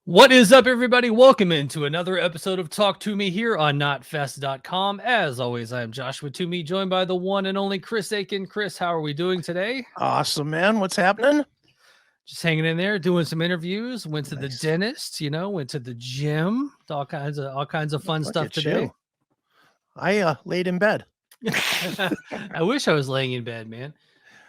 What is up, everybody? Welcome into another episode of Talk to Me here on notfest.com. As always, I am Joshua Toomey, joined by the one and only Chris Akin. Chris, how are we doing today? Awesome, man. What's happening? Just hanging in there, doing some interviews. Went to the Nice. dentist, went to the gym. All kinds of fun Look stuff at today. you. I laid in bed. I wish I was laying in bed, man.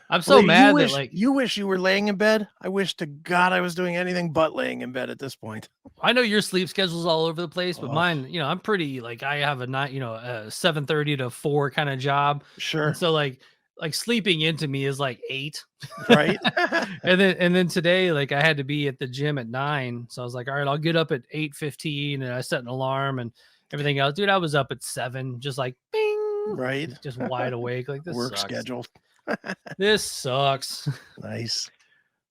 I'm so Well, mad that you wish you were laying in bed. I wish to God I was doing anything but laying in bed at this point. I know your sleep schedule's all over the place, but Oh, mine, I'm pretty I have a night, a 7:30 to 4 kind of job. sure. And so like sleeping into me is like 8. Right? And then today, like I had to be at the gym at 9. So I was like, all right, I'll get up at 8:15, and I set an alarm and everything else. Dude, I was up at 7, just like bing, Right. just wide awake. Like this Work sucks. schedule. This sucks. Nice.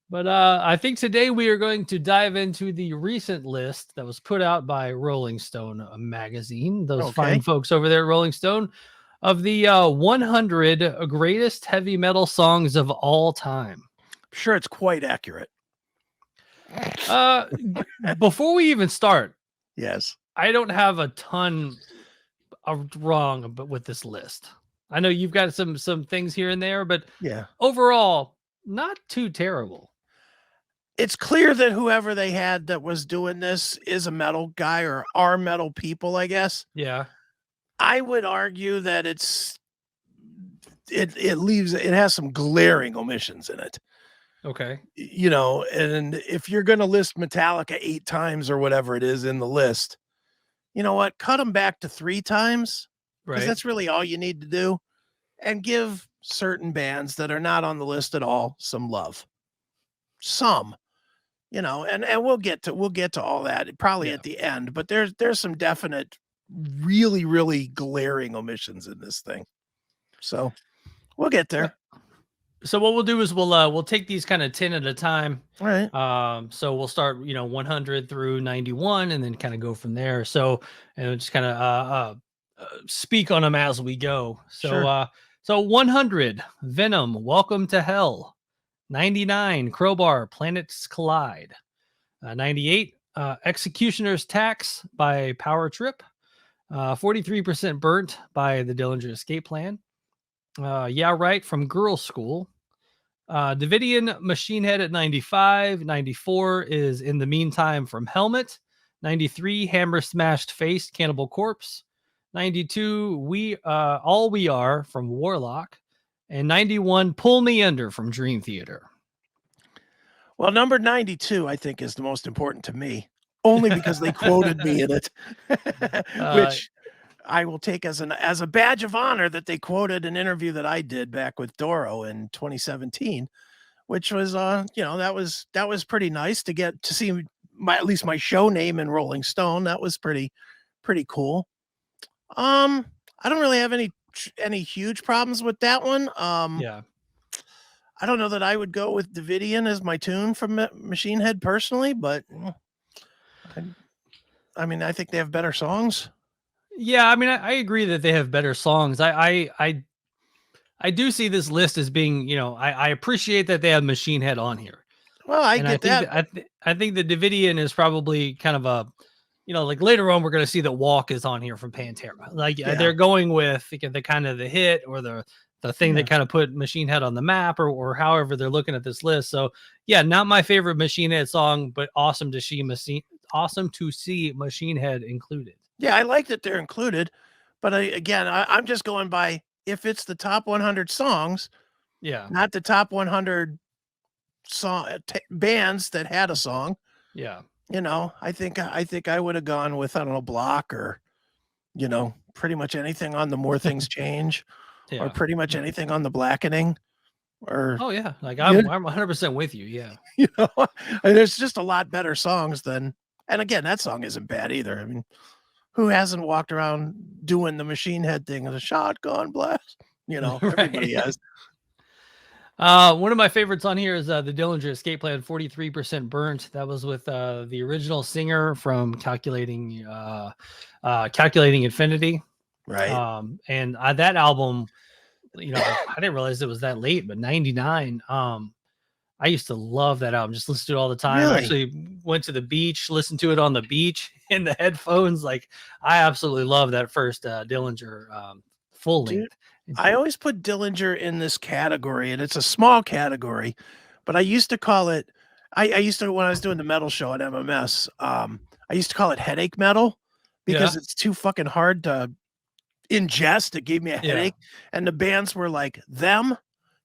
But I think today we are going to dive into the recent list that was put out by Rolling Stone magazine, those fine Okay. folks over there at Rolling Stone, of the 100 greatest heavy metal songs of all time. Sure, it's quite accurate. Before we even start, Yes. I don't have a ton of wrong with this list. I know you've got some things here and there, but Yeah. overall, not too terrible. It's clear that whoever they had that was doing this is a metal guy or are metal people, I guess. Yeah. I would argue that it has some glaring omissions in it. Okay. And if you're going to list Metallica 8 times or whatever it is in the list, you know what? Cut them back to 3 times, because Right. that's really all you need to do, and give certain bands that are not on the list at all some love. Some, and we'll get to all that probably at the end, but there's some definite really, really glaring omissions in this thing. So we'll get there. So what we'll do is we'll take these kind of 10 at a time. All right. So we'll start 100 through 91 and then kind of go from there. So and we'll just kind of speak on them as we go. So Sure. So 100, Venom, Welcome to Hell. 99, Crowbar, Planets Collide. 98, Executioner's Tax by Power Trip. 43% Burnt by the Dillinger Escape Plan. Yeah Right from Girl School. Davidian Machine Head at 95. 94 is In the Meantime from Helmet. 93, Hammer Smashed Face, Cannibal Corpse. 92, All We Are from Warlock. And 91, Pull Me Under from Dream Theater. Well, number 92, I think, is the most important to me, only because they quoted me in it, which I will take as a badge of honor that they quoted an interview that I did back with Doro in 2017, which was, that was pretty nice to get to see at least my show name in Rolling Stone. That was pretty cool. I don't really have any huge problems with that one. Yeah. I don't know that I would go with Davidian as my tune from Machine Head personally, but I think they have better songs. Yeah, I mean, I agree that they have better songs. I do see this list as being, I appreciate that they have Machine Head on here. Well, I get that. I think the Davidian is probably kind of a, like later on we're going to see that Walk is on here from Pantera. Like they're going with the kind of the hit or the thing that kind of put Machine Head on the map or however they're looking at this list. So yeah, not my favorite Machine Head song, but awesome to see Machine Head included. Yeah, I like that they're included, but I'm just going by if it's the top 100 songs, not the top 100 bands that had a song. Yeah. I think I would have gone with, I don't know, Block or, pretty much anything on the More Things Change. Yeah. Or pretty much anything on the Blackening, or yeah, like I'm 100% with you. Yeah, there's just a lot better songs than, and again, that song isn't bad either. I mean, who hasn't walked around doing the Machine Head thing as a shotgun blast? Everybody has. One of my favorites on here is the Dillinger Escape Plan, 43% Burnt. That was with the original singer from Calculating Infinity. Right. And that album, I didn't realize it was that late, but 99. I used to love that album. Just listen to it all the time. I Really? actually went to the beach, listened to it on the beach in the headphones. Like I absolutely love that first Dillinger full Dude, length. I always put Dillinger in this category, and it's a small category, but I used to call it I used to when I was doing the metal show at MMS, I used to call it headache metal because Yeah, it's too fucking hard to ingest. It gave me a yeah, headache, and the bands were like Them,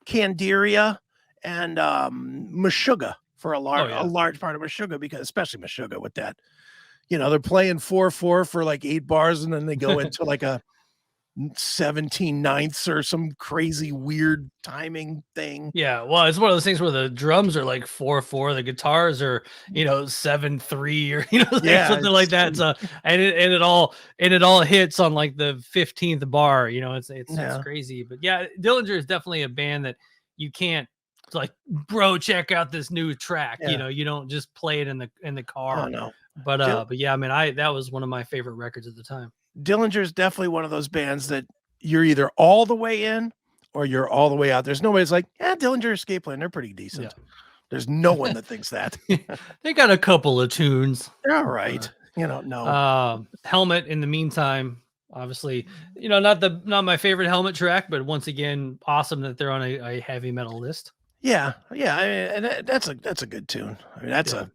Candiria, and, Meshuggah for oh a yeah. large part of Meshuggah because especially Meshuggah with that, they're playing 4/4 for like 8 bars, and then they go into like a 17 ninths or some crazy weird timing thing. Yeah, well, it's one of those things where the drums are like 4/4, the guitars are 7/3, or like Yeah, something like that. So and it all hits on like the 15th bar. It's yeah. crazy. But yeah, Dillinger is definitely a band that you can't like, bro, check out this new track. Yeah. You don't just play it in the Oh, car. no. But Dil but yeah, I mean, I that was one of my favorite records at the time. Dillinger's definitely one of those bands that you're either all the way in or you're all the way out. There's nobody's like, "Yeah, Dillinger Escape Plan, they're pretty Yeah. decent." There's no one that thinks that. They got a couple of tunes. They're all Uh, right. No. Helmet in the meantime, obviously, not my favorite Helmet track, but once again, awesome that they're on a heavy metal list. Yeah, yeah, I mean, and that's a good tune. I mean, Yeah,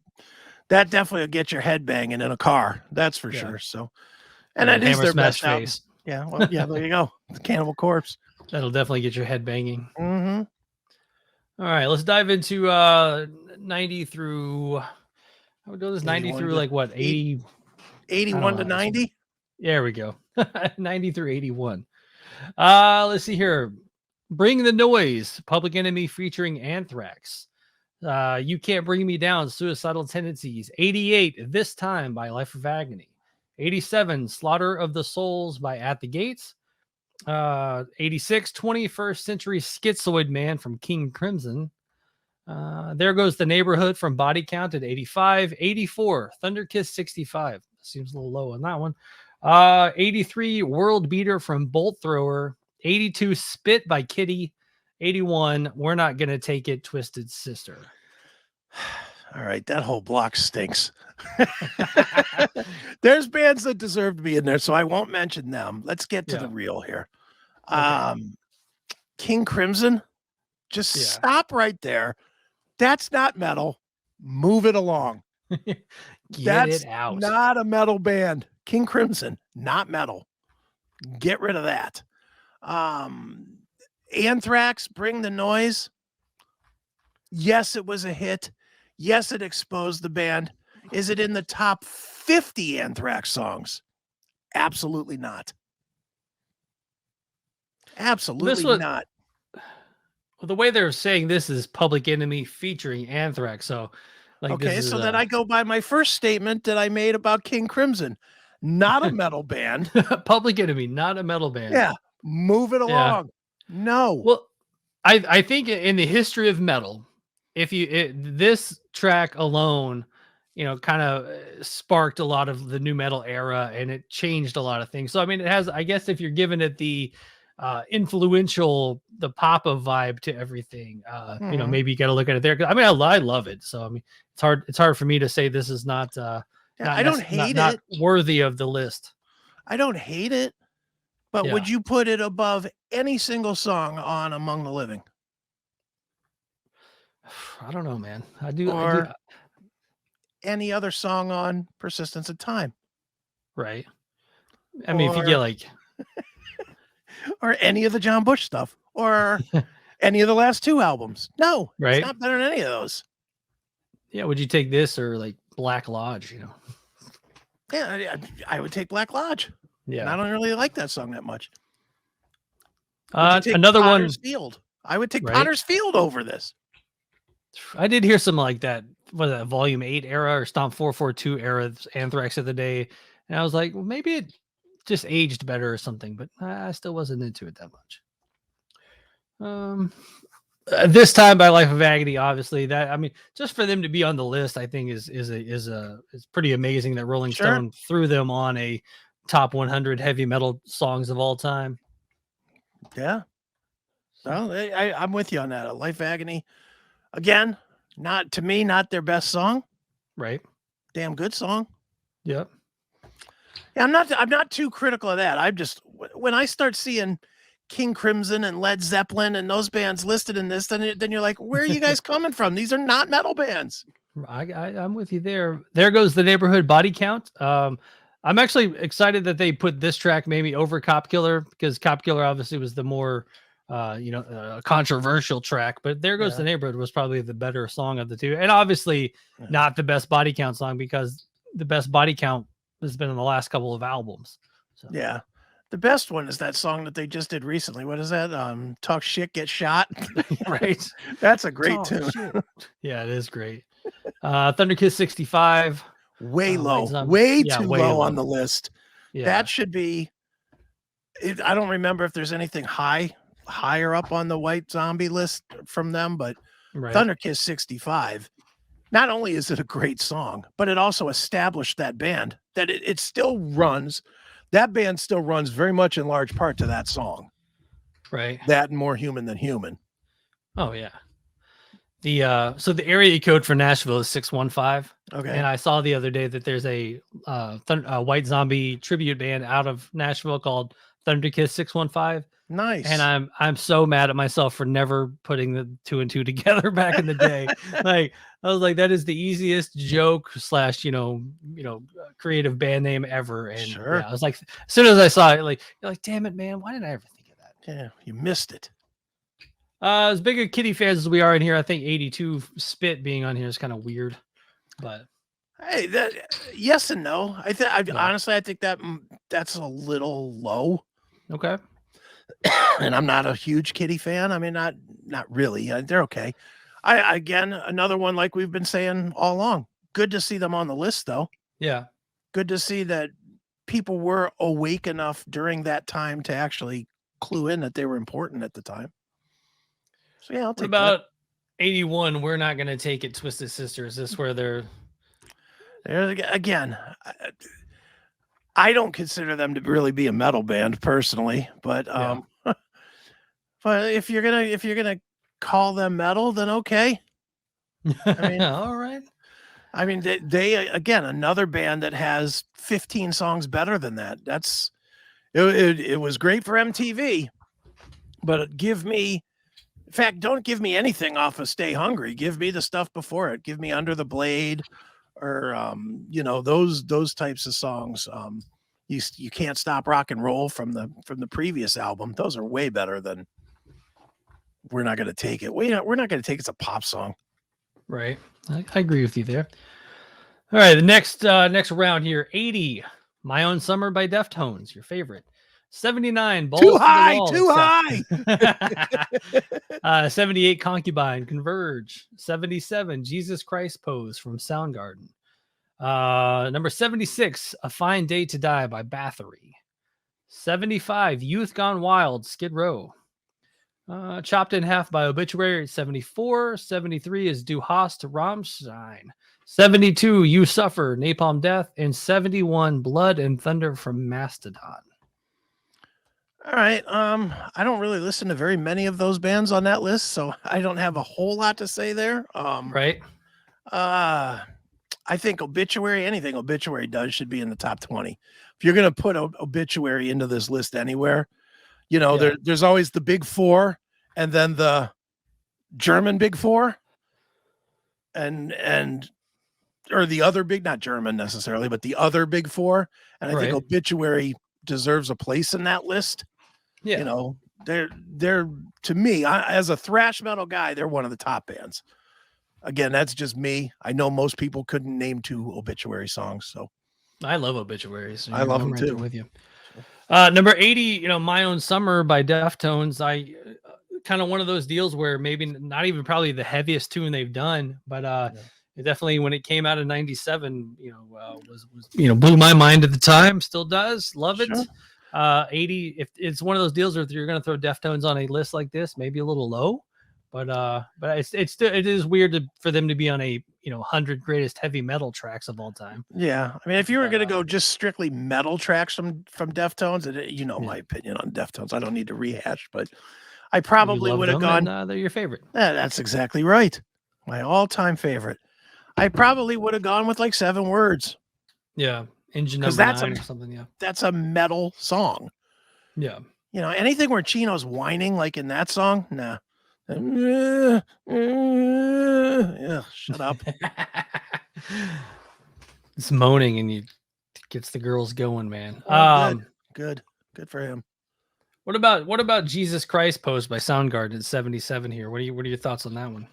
that definitely will get your head banging in a car, that's for yeah. sure, so and And then that is Hammer their Smash best album. Face. Yeah, well, yeah, there you go. The Cannibal Corpse. That'll definitely get your head banging. Mhm. All right, let's dive into 90 through how we do this 90 81 through to like what, eight 80. I don't 81 know to how this one. 90? There we go. 90 through 81. Let's see here. Bring the Noise, Public Enemy featuring Anthrax. You Can't Bring Me Down, Suicidal Tendencies. 88, This Time by Life of Agony. 87, Slaughter of the Souls by At the Gates. 86, 21st Century Schizoid Man from King Crimson. There Goes the Neighborhood from Body Count at 85. 84, Thunderkiss 65. Seems a little low on that one. 83, World Beater from Bolt Thrower. 82, Spit by Kitty. 81, We're Not Gonna Take It, Twisted Sister. All right, that whole block stinks. There's bands that deserve to be in there, so I won't mention them. Let's get to Yeah. the real here. Okay. King Crimson, just Yeah. stop right there. That's not metal. Move it along. Get That's it out. not a metal band. King Crimson, not metal. Get rid of that. Anthrax, Bring the Noise. Yes, it was a hit. Yes, it exposed the band. Is it in the top 50 Anthrax songs? Absolutely not. Absolutely not. Well, the way they're saying this is Public Enemy featuring Anthrax. So, like, Okay, this is so then I go by my first statement that I made about King Crimson. Not a metal band. Public Enemy, not a metal band. Yeah, move it Yeah. along. No. Well, I think in the history of metal, this track alone, kind of sparked a lot of the new metal era, and it changed a lot of things. So I mean, it has, I guess, if you're giving it the influential, the Papa vibe to everything, maybe you got to look at it there. 'Cause, I mean, I love it. So I mean, it's hard for me to say this is not I don't hate not it. worthy of the list. I don't hate it. But Yeah. would you put it above any single song on Among the Living? I don't know, man. I do. Or any other song on Persistence of Time? Right. I mean, if you Or get like, or any of the John Bush stuff? Or any of the last 2 albums? No, right. it's not better than any of those. Yeah. Would you take this or like Black Lodge? Yeah, I would take Black Lodge. And I Yeah. don't really like that song that much. Would you take Another one. Potter's Field? I would take Right. Potter's Field over this. I did hear some like that. Was that Volume 8 era or Stomp 442 era Anthrax of the day? And I was like, well, maybe it just aged better or something, but I still wasn't into it that much. This Time by Life of Agony, obviously, that, I mean, just for them to be on the list, I think is pretty amazing that Rolling Sure. Stone threw them on a top 100 heavy metal songs of all time. Yeah. Well, I'm with you on that. Life Agony. Again, Not to me, not their best song. Right. Damn good song. Yep. Yeah, I'm not too critical of that. I'm just, when I start seeing King Crimson and Led Zeppelin and those bands listed in this, then you're like, where are you guys coming from? These are not metal bands. I'm with you there. There goes the neighborhood body count. I'm actually excited that they put this track maybe over Cop Killer, because Cop Killer obviously was the more controversial track, but There Goes the Neighborhood was probably the better song of the two, and obviously not the best body count song, because the best body count has been in the last couple of albums. So. Yeah. The best one is that song that they just did recently. What is that? Talk Shit, Get Shot. Right. That's a great tune. Yeah, it is great. Thunder Kiss 65. Way low. Way too low on the list. Yeah. That should be, I don't remember if there's anything higher up on the White Zombie list from them, but Thunder Kiss 65, not only is it a great song, but it also established that band, that it still runs. That band still runs very much in large part to that song. Right. That and More Human Than Human. Oh, yeah. So the area code for Nashville is 615. Okay. And I saw the other day that there's a White Zombie tribute band out of Nashville called Thunder Kiss 615. Nice. And I'm so mad at myself for never putting the 2 and 2 together back in the day. Like, I was like, that is the easiest joke / creative band name ever. And sure. I was like, as soon as I saw it, like, you're like, damn it, man, why did I ever think of that? Yeah, you missed it. As big a Kitty fans as we are in here, I think 82 Spit being on here is kind of weird, but hey, yes and no. Honestly, I think that's a little low. Okay. And I'm not a huge Kitty fan. I mean, not really. They're okay. Again, another one like we've been saying all along. Good to see them on the list, though. Yeah. Good to see that people were awake enough during that time to actually clue in that they were important at the time. So yeah, I'll take about that. 81. We're Not Gonna Take It. Twisted Sister. Is this where they're again? I don't consider them to really be a metal band personally, but but if you're gonna call them metal, then okay. I mean, all right. I mean, they again, another band that has 15 songs better than that. It was great for MTV, but in fact, don't give me anything off of Stay Hungry. Give me the stuff before it. Give me Under the Blade, or those types of songs. You Can't Stop Rock and Roll from the previous album. Those are way better than We're Not Gonna Take It. We're Not Gonna Take It's a pop song. Right. I agree with you there. All right, the next round here, 80, My Own Summer by Deftones, your favorite. 79, Balls too high, to the Wall, 78, Concubine, Converge. 77, Jesus Christ Pose from Soundgarden. Number 76, A Fine Day to Die by Bathory. 75, Youth Gone Wild, Skid Row. Chopped in Half by Obituary. 74. 73 is Du Hast, Rammstein. 72, You Suffer, Napalm Death. And 71, Blood and Thunder from Mastodon. All right. I don't really listen to very many of those bands on that list, so I don't have a whole lot to say there. Right. I think anything Obituary does should be in the top 20. If you're going to put Obituary into this list anywhere, there's always the big four and then the German big four or the other big, not German necessarily, but the other big four. And I think Obituary deserves a place in that list. Yeah. They're to me, as a thrash metal guy, they're one of the top bands. Again, that's just me. I know most people couldn't name 2 Obituary songs. So I love Obituaries. So I love them too. With you. Number 80, My Own Summer by Deftones. I kind of one of those deals where maybe not even probably the heaviest tune they've done, but it definitely, when it came out in 97, was blew my mind at the time. Still does. Love it. 80. If it's one of those deals where if you're going to throw Deftones on a list like this, maybe a little low, but it is weird for them to be on a 100 greatest heavy metal tracks of all time. Yeah, I mean, if you were going to go just strictly metal tracks from Deftones, and my opinion on Deftones, I don't need to rehash, but I probably would have gone. They're your favorite. Yeah, that's exactly right. My all-time favorite. I probably would have gone with like 7 words. Yeah. Engine Because number 9 or something. Yeah. that's a metal song. Yeah. You know, anything where Chino's whining like in that song, nah. Yeah, shut up. It's moaning and it gets the girls going, man. Well, good for him. What about Jesus Christ Pose by Soundgarden at 77 here? What are your thoughts on that one?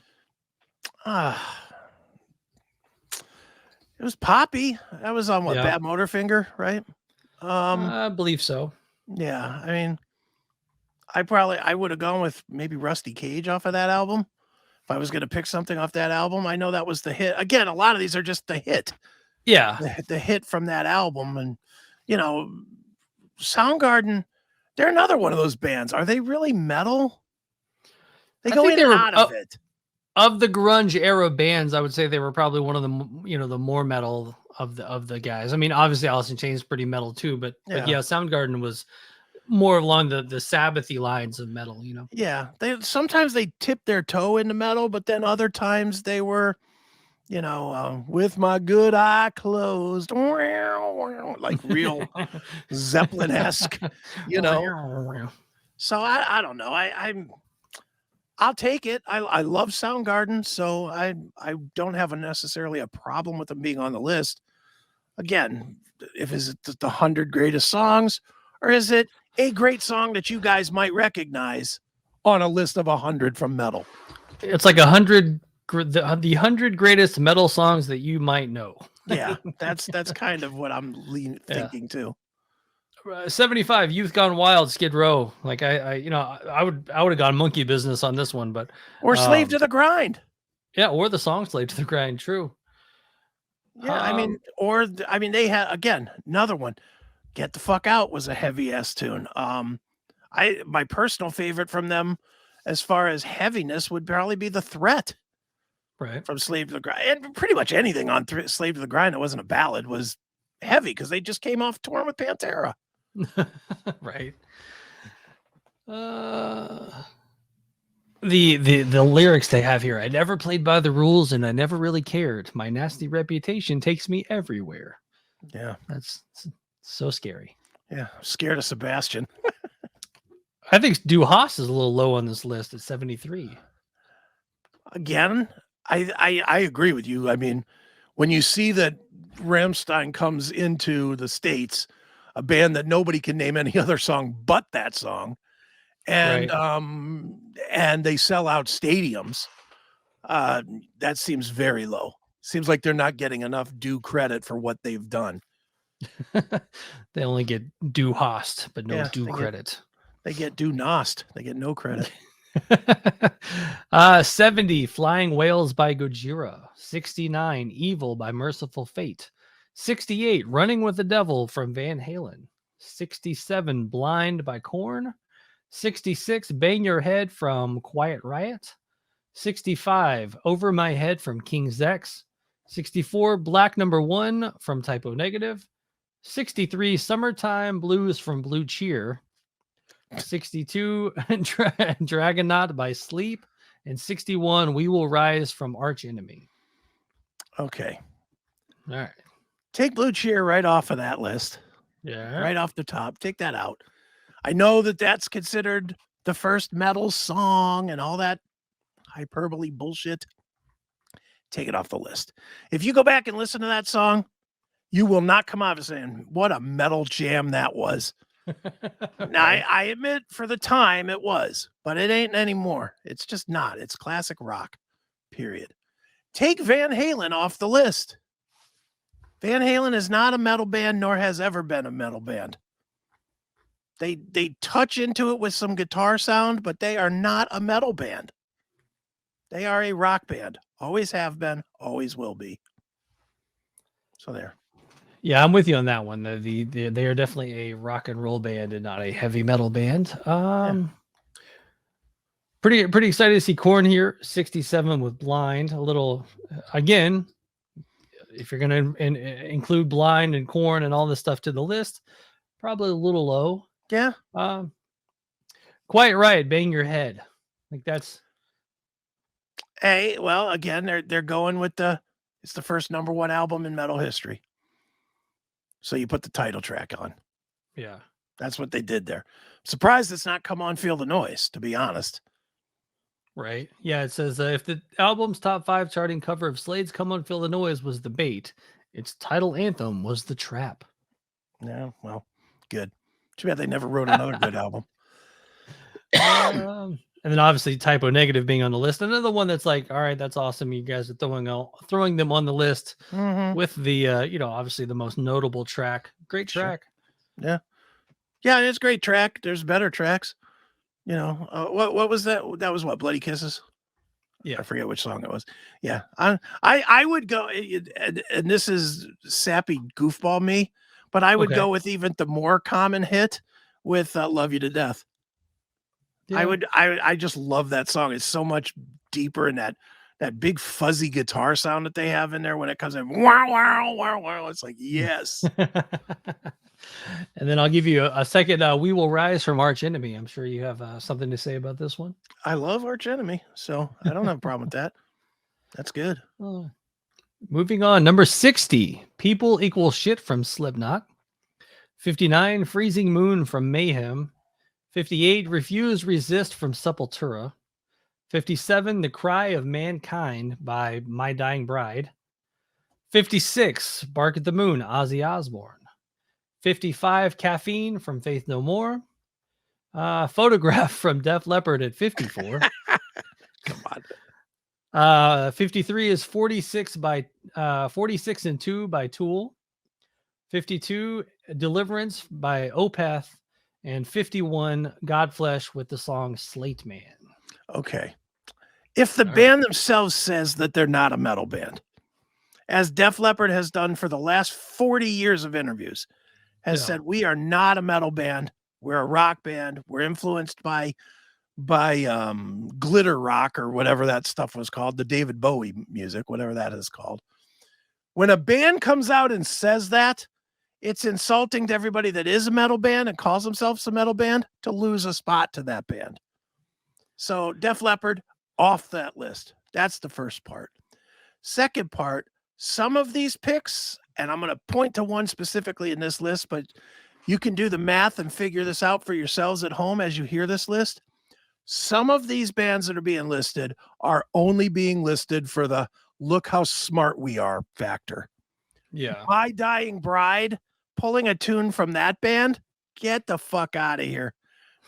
It was poppy. That was on what, Yeah. Bad Motorfinger, right? I believe so. Yeah, I mean, I would have gone with maybe Rusty Cage off of that album. If I was going to pick something off that album, I know that was the hit. Again, a lot of these are just the hit. Yeah. The hit from that album. And, you know, Soundgarden, they're another one of those bands. Are they really metal? They go in and out of it. Of the grunge era bands, I would say they were probably one of the, the more metal of the guys. I mean, obviously Alice in Chains is pretty metal too, but yeah, Soundgarden was more along the Sabbathy lines of metal, Yeah, sometimes they tipped their toe into metal, but then other times they were, with my good eye closed, like real Zeppelin-esque, So I don't know. I'll take it. I love Soundgarden, so I don't have necessarily a problem with them being on the list. Again, is it the 100 greatest songs, or is it a great song that you guys might recognize on a list of 100 from metal? It's like 100, the 100 greatest metal songs that you might know. Yeah, that's kind of what I'm thinking too. 75, Youth Gone Wild, Skid Row. Like I would have gone Monkey Business on this one, but or Slave to the Grind. Yeah, or the song Slave to the Grind. True. Yeah, they had, again, another one. Get the Fuck Out was a heavy ass tune. My personal favorite from them, as far as heaviness, would probably be The Threat. Right. From Slave to the Grind. And pretty much anything on Slave to the Grind that wasn't a ballad was heavy because they just came off touring with Pantera. Right. The lyrics they have here: I never played by the rules and I never really cared. My nasty reputation takes me everywhere. Yeah. That's so scary. Yeah. I'm scared of Sebastian. I think Du Haas is a little low on this list at 73. Again, I agree with you. I mean, when you see that Rammstein comes into the States, a band that nobody can name any other song but that song, and and they sell out stadiums, that seems very low. Seems like they're not getting enough due credit for what they've done. They only get due host, but no due credit. They get due nost. They get no credit. 70, Flying Whales by Gojira. 69, Evil by Merciful Fate. 68, Running with the Devil from Van Halen. 67, Blind by Korn. 66, Bang Your Head from Quiet Riot. 65, Over My Head from King's X. 64, Black Number 1 from Typo Negative. 63, Summertime Blues from Blue Cheer. 62, Dragonaut by Sleep. And 61, We Will Rise from Arch Enemy. Okay. All right. Take Blue Cheer right off of that list. Yeah. Right off the top. Take that out. I know that that's considered the first metal song and all that hyperbole bullshit. Take it off the list. If you go back and listen to that song, you will not come out of saying, what a metal jam that was. Now, I admit for the time it was, but it ain't anymore. It's just not. It's classic rock, period. Take Van Halen off the list. Van Halen is not a metal band, nor has ever been a metal band. They touch into it with some guitar sound, but they are not a metal band. They are a rock band. Always have been, always will be. So there. Yeah, I'm with you on that one. They are definitely a rock and roll band and not a heavy metal band. Pretty excited to see Korn here. 67 with Blind. A little, again, if you're going to include Blind and Korn and all this stuff to the list, probably a little low. Yeah. Quite right. Bang Your Head. Like that's. Hey, well, again, they're going with it's the first #1 album in metal history. So you put the title track on. Yeah. That's what they did there. Surprised it's not Come On Feel the Noise, to be honest. Right. Yeah, it says if the album's top 5 charting cover of Slade's Come On Feel the Noise was The Bait, its title anthem was The Trap. Yeah, well, good. Too bad they never wrote another good album. And then obviously Typo Negative being on the list. Another one that's like, all right, that's awesome. You guys are throwing them on the list with the obviously the most notable track. Great track. Sure. Yeah. Yeah, it's a great track. There's better tracks. What was that? That was what, Bloody Kisses? Yeah. I forget which song it was. Yeah. I would go, and this is sappy goofball me, but I would go with even the more common hit with Love You to Death. Yeah. I just love that song. It's so much deeper in that big fuzzy guitar sound that they have in there when it comes in. Wow, wow, wow, wow. It's like, yes. And then I'll give you a second. We Will Rise from Arch Enemy. I'm sure you have something to say about this one. I love Arch Enemy, so I don't have a problem with that. That's good. Moving on, number 60, People Equal Shit from Slipknot. 59, Freezing Moon from Mayhem. 58, Refuse Resist from Sepultura. 57, The Cry of Mankind by My Dying Bride. 56, Bark at the Moon, Ozzy Osbourne. 55, Caffeine from Faith No More. Photograph from Def Leppard at 54. Come on. 53 is 46 and 2 by Tool. 52, Deliverance by Opeth. And 51, Godflesh with the song Slate Man. Okay. If the band themselves says that they're not a metal band, as Def Leppard has done for the last 40 years of interviews, has said, we are not a metal band. We're a rock band. We're influenced by glitter rock or whatever that stuff was called, the David Bowie music, whatever that is called. When a band comes out and says that, it's insulting to everybody that is a metal band and calls themselves a metal band to lose a spot to that band. So Def Leppard off that list. That's the first part. Second part, some of these picks, and I'm going to point to one specifically in this list, but you can do the math and figure this out for yourselves at home as you hear this list. Some of these bands that are being listed are only being listed for the look how smart we are factor. Yeah. My Dying Bride, pulling a tune from that band, get the fuck out of here.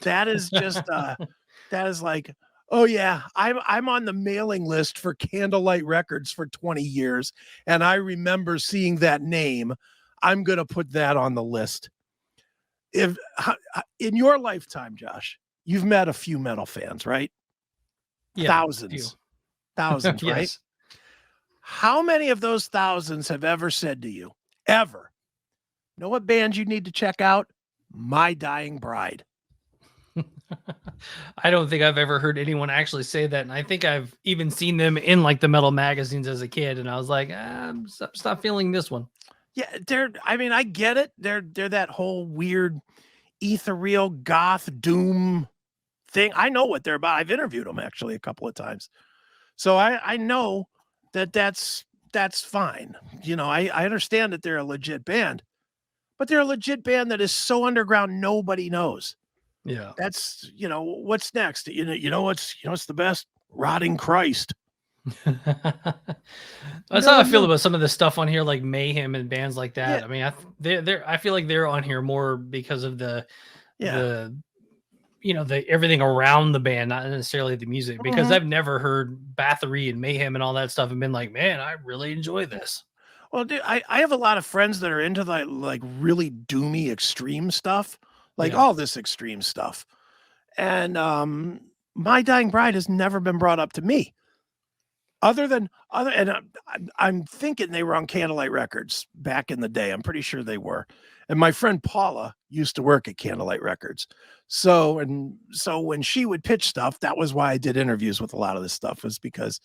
That is just that is like, oh yeah, I'm on the mailing list for Candlelight Records for 20 years, and I remember seeing that name. I'm gonna put that on the list. If in your lifetime, Josh, you've met a few metal fans, right? Yeah, thousands, right? Yes. How many of those thousands have ever said to you, ever, know what band you need to check out? My Dying Bride. I don't think I've ever heard anyone actually say that. And I think I've even seen them in like the metal magazines as a kid. And I was like, stop feeling this one. Yeah, I get it. They're that whole weird ethereal goth doom thing. I know what they're about. I've interviewed them actually a couple of times. So I know that's fine. I understand that they're a legit band, but they're a legit band that is so underground nobody knows. Yeah. That's, what's next? What's the best? Rotting Christ. That's how I feel about some of the stuff on here, like Mayhem and bands like that. Yeah. I mean, I feel like they're on here more because of the everything around the band, not necessarily the music, because I've never heard Bathory and Mayhem and all that stuff and been like, man, I really enjoy this. Well, dude, I have a lot of friends that are into the like really doomy extreme stuff, like all this extreme stuff. And My Dying Bride has never been brought up to me. And I'm thinking they were on Candlelight Records back in the day. I'm pretty sure they were. And my friend Paula used to work at Candlelight Records. So when she would pitch stuff, that was why I did interviews with a lot of this stuff, was because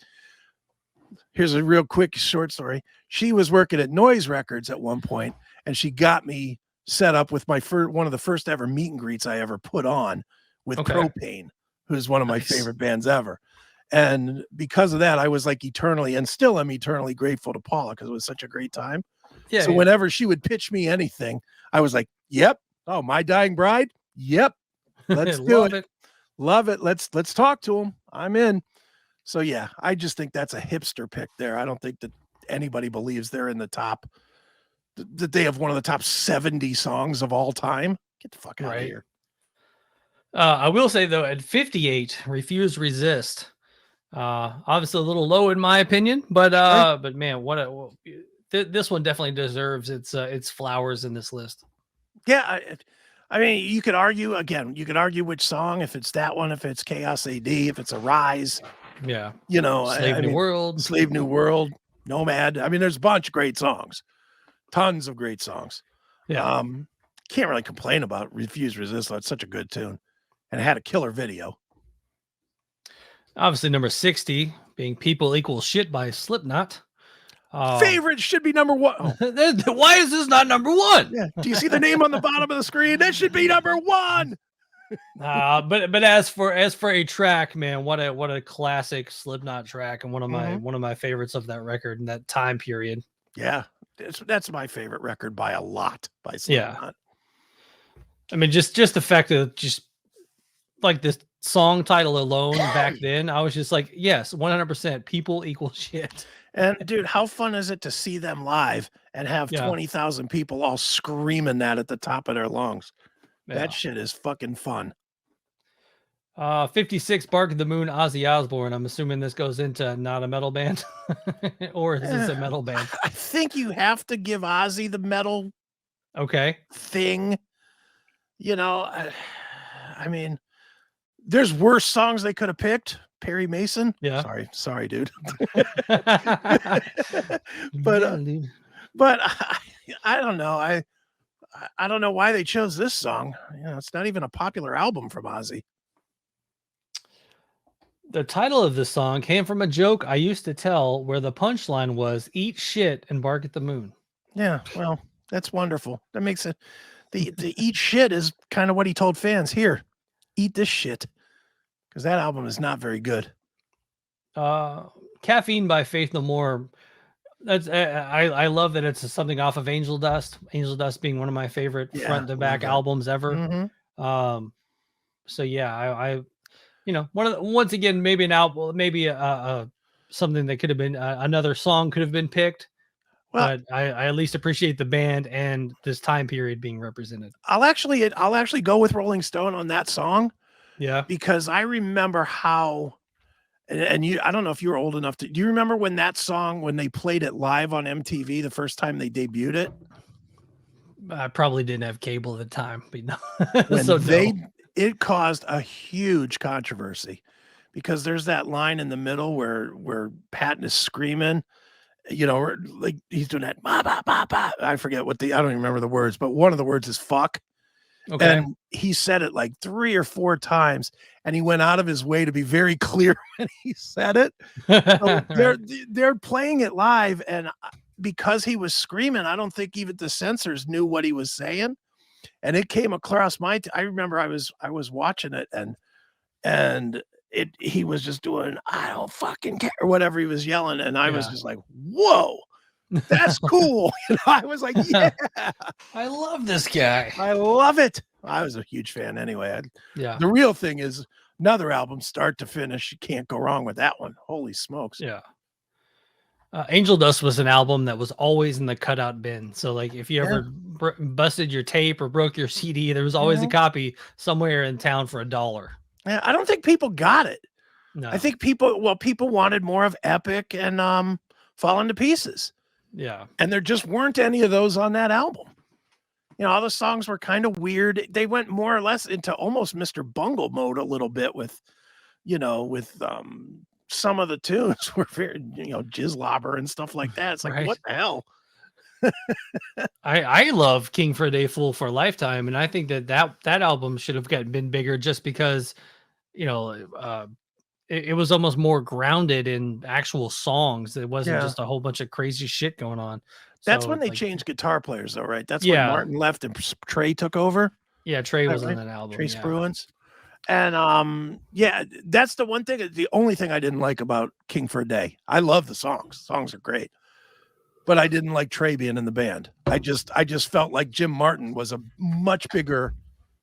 here's a real quick short story. She was working at Noise Records at one point, and she got me set up with one of the first ever meet and greets I ever put on with Propane, who's one of my favorite bands ever. And because of that, I was like eternally, and still am eternally grateful to Paula because it was such a great time. Yeah. So whenever she would pitch me anything, I was like, yep. Oh, My Dying Bride. Yep. Let's do it. Love it. Let's talk to him. I'm in. So yeah, I just think that's a hipster pick there. I don't think that anybody believes they're in the top, that they have one of the top 70 songs of all time. Get the fuck out of here. I will say though, at 58, Refuse Resist. Obviously a little low in my opinion, but man, this one definitely deserves its flowers in this list. Yeah, I mean, you could argue which song, if it's that one, if it's Chaos AD, if it's Arise. Yeah. You know, Slave New World. Slave New World, Nomad. I mean, there's a bunch of great songs. Tons of great songs. Yeah. Can't really complain about Refuse Resist. It's such a good tune. And it had a killer video. Obviously, number 60 being People Equal Shit by Slipknot. Favorite should be number 1. Oh. Why is this not number 1? Yeah. Do you see the name on the bottom of the screen? That should be number 1. But as for a track, man, what a classic Slipknot track, and one of my favorites of that record in that time period. Yeah, that's my favorite record by a lot by Slipknot. Yeah. I mean, just the fact that just like this song title alone back then, I was just like, yes, 100%. People equal shit. And dude, how fun is it to see them live and have 20,000 people all screaming that at the top of their lungs? Yeah. That shit is fucking fun. 56, Bark at the Moon, Ozzy Osbourne. I'm assuming this goes into not a metal band, or is this a metal band? I think you have to give Ozzy the metal thing. You know, I mean, there's worse songs they could have picked. Perry Mason. Yeah. Sorry, dude. But I don't know. I don't know why they chose this song. You know, it's not even a popular album from Ozzy. The title of this song came from a joke I used to tell where the punchline was "Eat shit and bark at the moon." Yeah, well, that's wonderful. That makes it the eat shit is kind of what he told fans here. Eat this shit. Because that album is not very good. Caffeine by Faith No More. That's I love that it's something off of Angel Dust. Angel Dust being one of my favorite front to back albums ever. Mm-hmm. So yeah, I you know, once again, maybe an album, maybe something that could have been another song could have been picked. Well, but I at least appreciate the band and this time period being represented. I'll actually go with Rolling Stone on that song. Yeah, because I remember how, and you, I don't know if you were old enough do you remember when that song, when they played it live on MTV the first time they debuted it? I probably didn't have cable at the time, but no. It caused a huge controversy because there's that line in the middle where Patton is screaming, you know, like he's doing that, bah, bah, bah, bah. I forget I don't even remember the words, but one of the words is fuck. Okay. And he said it like 3 or 4 times, and he went out of his way to be very clear when he said it. So they're playing it live, and because he was screaming, I don't think even the censors knew what he was saying. And it came across I remember I was watching it, and he was just doing, I don't fucking care, or whatever he was yelling, and I was just like, whoa. That's cool. You know, I was like, yeah, I love this guy. I love it. I was a huge fan anyway. Yeah. The real thing is another album, start to finish. You can't go wrong with that one. Holy smokes. Yeah. Angel Dust was an album that was always in the cutout bin. So like if you ever busted your tape or broke your CD, there was always a copy somewhere in town for $1. Yeah, I don't think people got it. No. I think people wanted more of Epic and Falling to Pieces. Yeah. And there just weren't any of those on that album. You know, all the songs were kind of weird. They went more or less into almost Mr. Bungle mode a little bit with some of the tunes were very, Jizzlobber and stuff like that. It's like, what the hell? I love King for a Day, Fool for a Lifetime. And I think that album should have been bigger just because, it was almost more grounded in actual songs. It wasn't just a whole bunch of crazy shit going on. That's when they changed guitar players, though, right? That's when Martin left and Trey took over. Yeah, Trey was on that album. Trey Spruance. And yeah, that's the one thing. The only thing I didn't like about King for a Day. I love the songs. Songs are great, but I didn't like Trey being in the band. I just felt like Jim Martin was a much bigger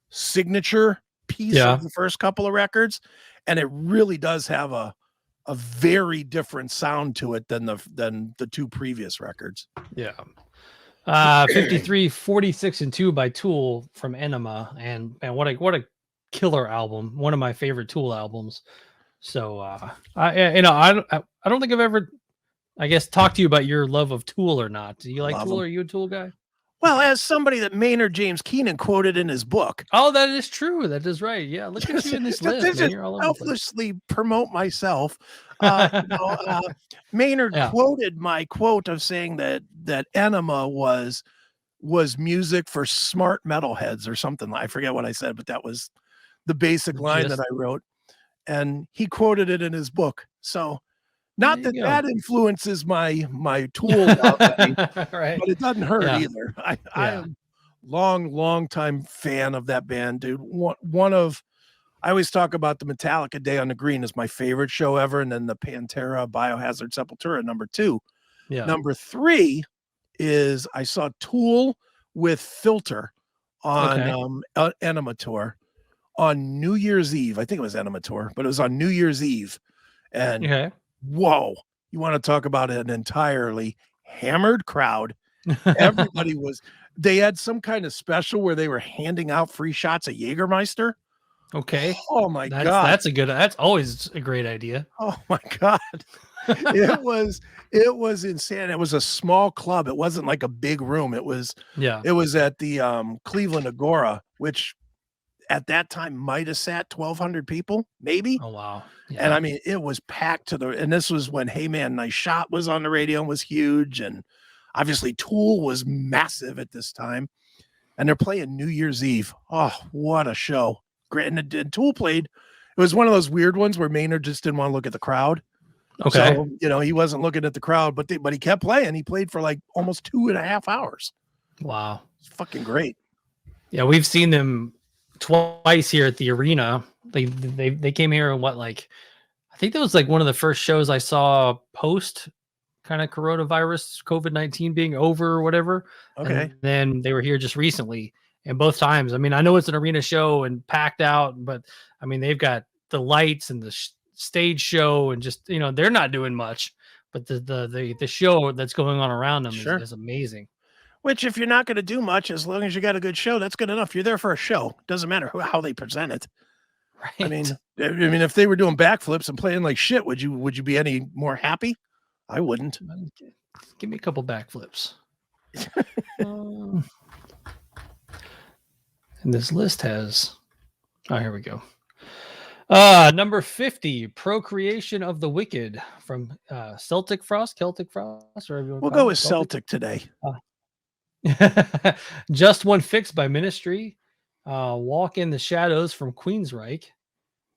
signature piece of the first couple of records, and it really does have a very different sound to it than the two previous records. Yeah. 53, 46 and 2 by Tool from Enema, and what a killer album. One of my favorite Tool albums. So I don't think I've ever, I guess, talked to you about your love of Tool or not. Do you like Tool? Are you a Tool guy? Well, as somebody that Maynard James Keenan quoted in his book. Oh, that is true. That is right. Yeah, look at you in this list. Man. You're all selflessly promote myself. Maynard quoted my quote of saying that Enema was music for smart metalheads or something. I forget what I said, but that was the basic line that I wrote. And he quoted it in his book. So not that influences my Tool love, right. but it doesn't hurt either. I am long time fan of that band, dude. I always talk about the Metallica Day on the Green is my favorite show ever, and then the Pantera Biohazard Sepultura #2. Yeah. #3 is I saw Tool with Filter on Enema Tour on New Year's Eve. I think it was Enema Tour, but it was on New Year's Eve. And whoa, you want to talk about an entirely hammered crowd. Everybody they had some kind of special where they were handing out free shots of Jägermeister. Okay. Oh my God. That's always a great idea. Oh my God. It was insane. It was a small club. It wasn't like a big room. It was at the Cleveland Agora, which at that time might have sat 1,200 people, maybe. Oh wow. Yeah. And I mean, it was packed and this was when Hey Man, Nice Shot was on the radio and was huge. And obviously Tool was massive at this time. And they're playing New Year's Eve. Oh, what a show. Great. And Tool played. It was one of those weird ones where Maynard just didn't want to look at the crowd. Okay. So, he wasn't looking at the crowd, but he kept playing. He played for like almost 2.5 hours. Wow. It's fucking great. Yeah, we've seen them twice here at the arena. They came here and I think that was like one of the first shows I saw post kind of coronavirus COVID-19 being over or whatever. Okay. And then they were here just recently, and both times, I mean, I know it's an arena show and packed out, but I mean, they've got the lights and the stage show and just, they're not doing much, but the show that's going on around them is amazing. Which, if you're not going to do much, as long as you got a good show, that's good enough. You're there for a show. Doesn't matter how they present it. Right. I mean, if they were doing backflips and playing like shit, would you be any more happy? I wouldn't. Give me a couple backflips. And this list has. Oh, here we go. Number 50, Procreation of the Wicked from Celtic Frost, or we'll go with Celtic today. Just One Fix by Ministry, Walk in the Shadows from Queensryche,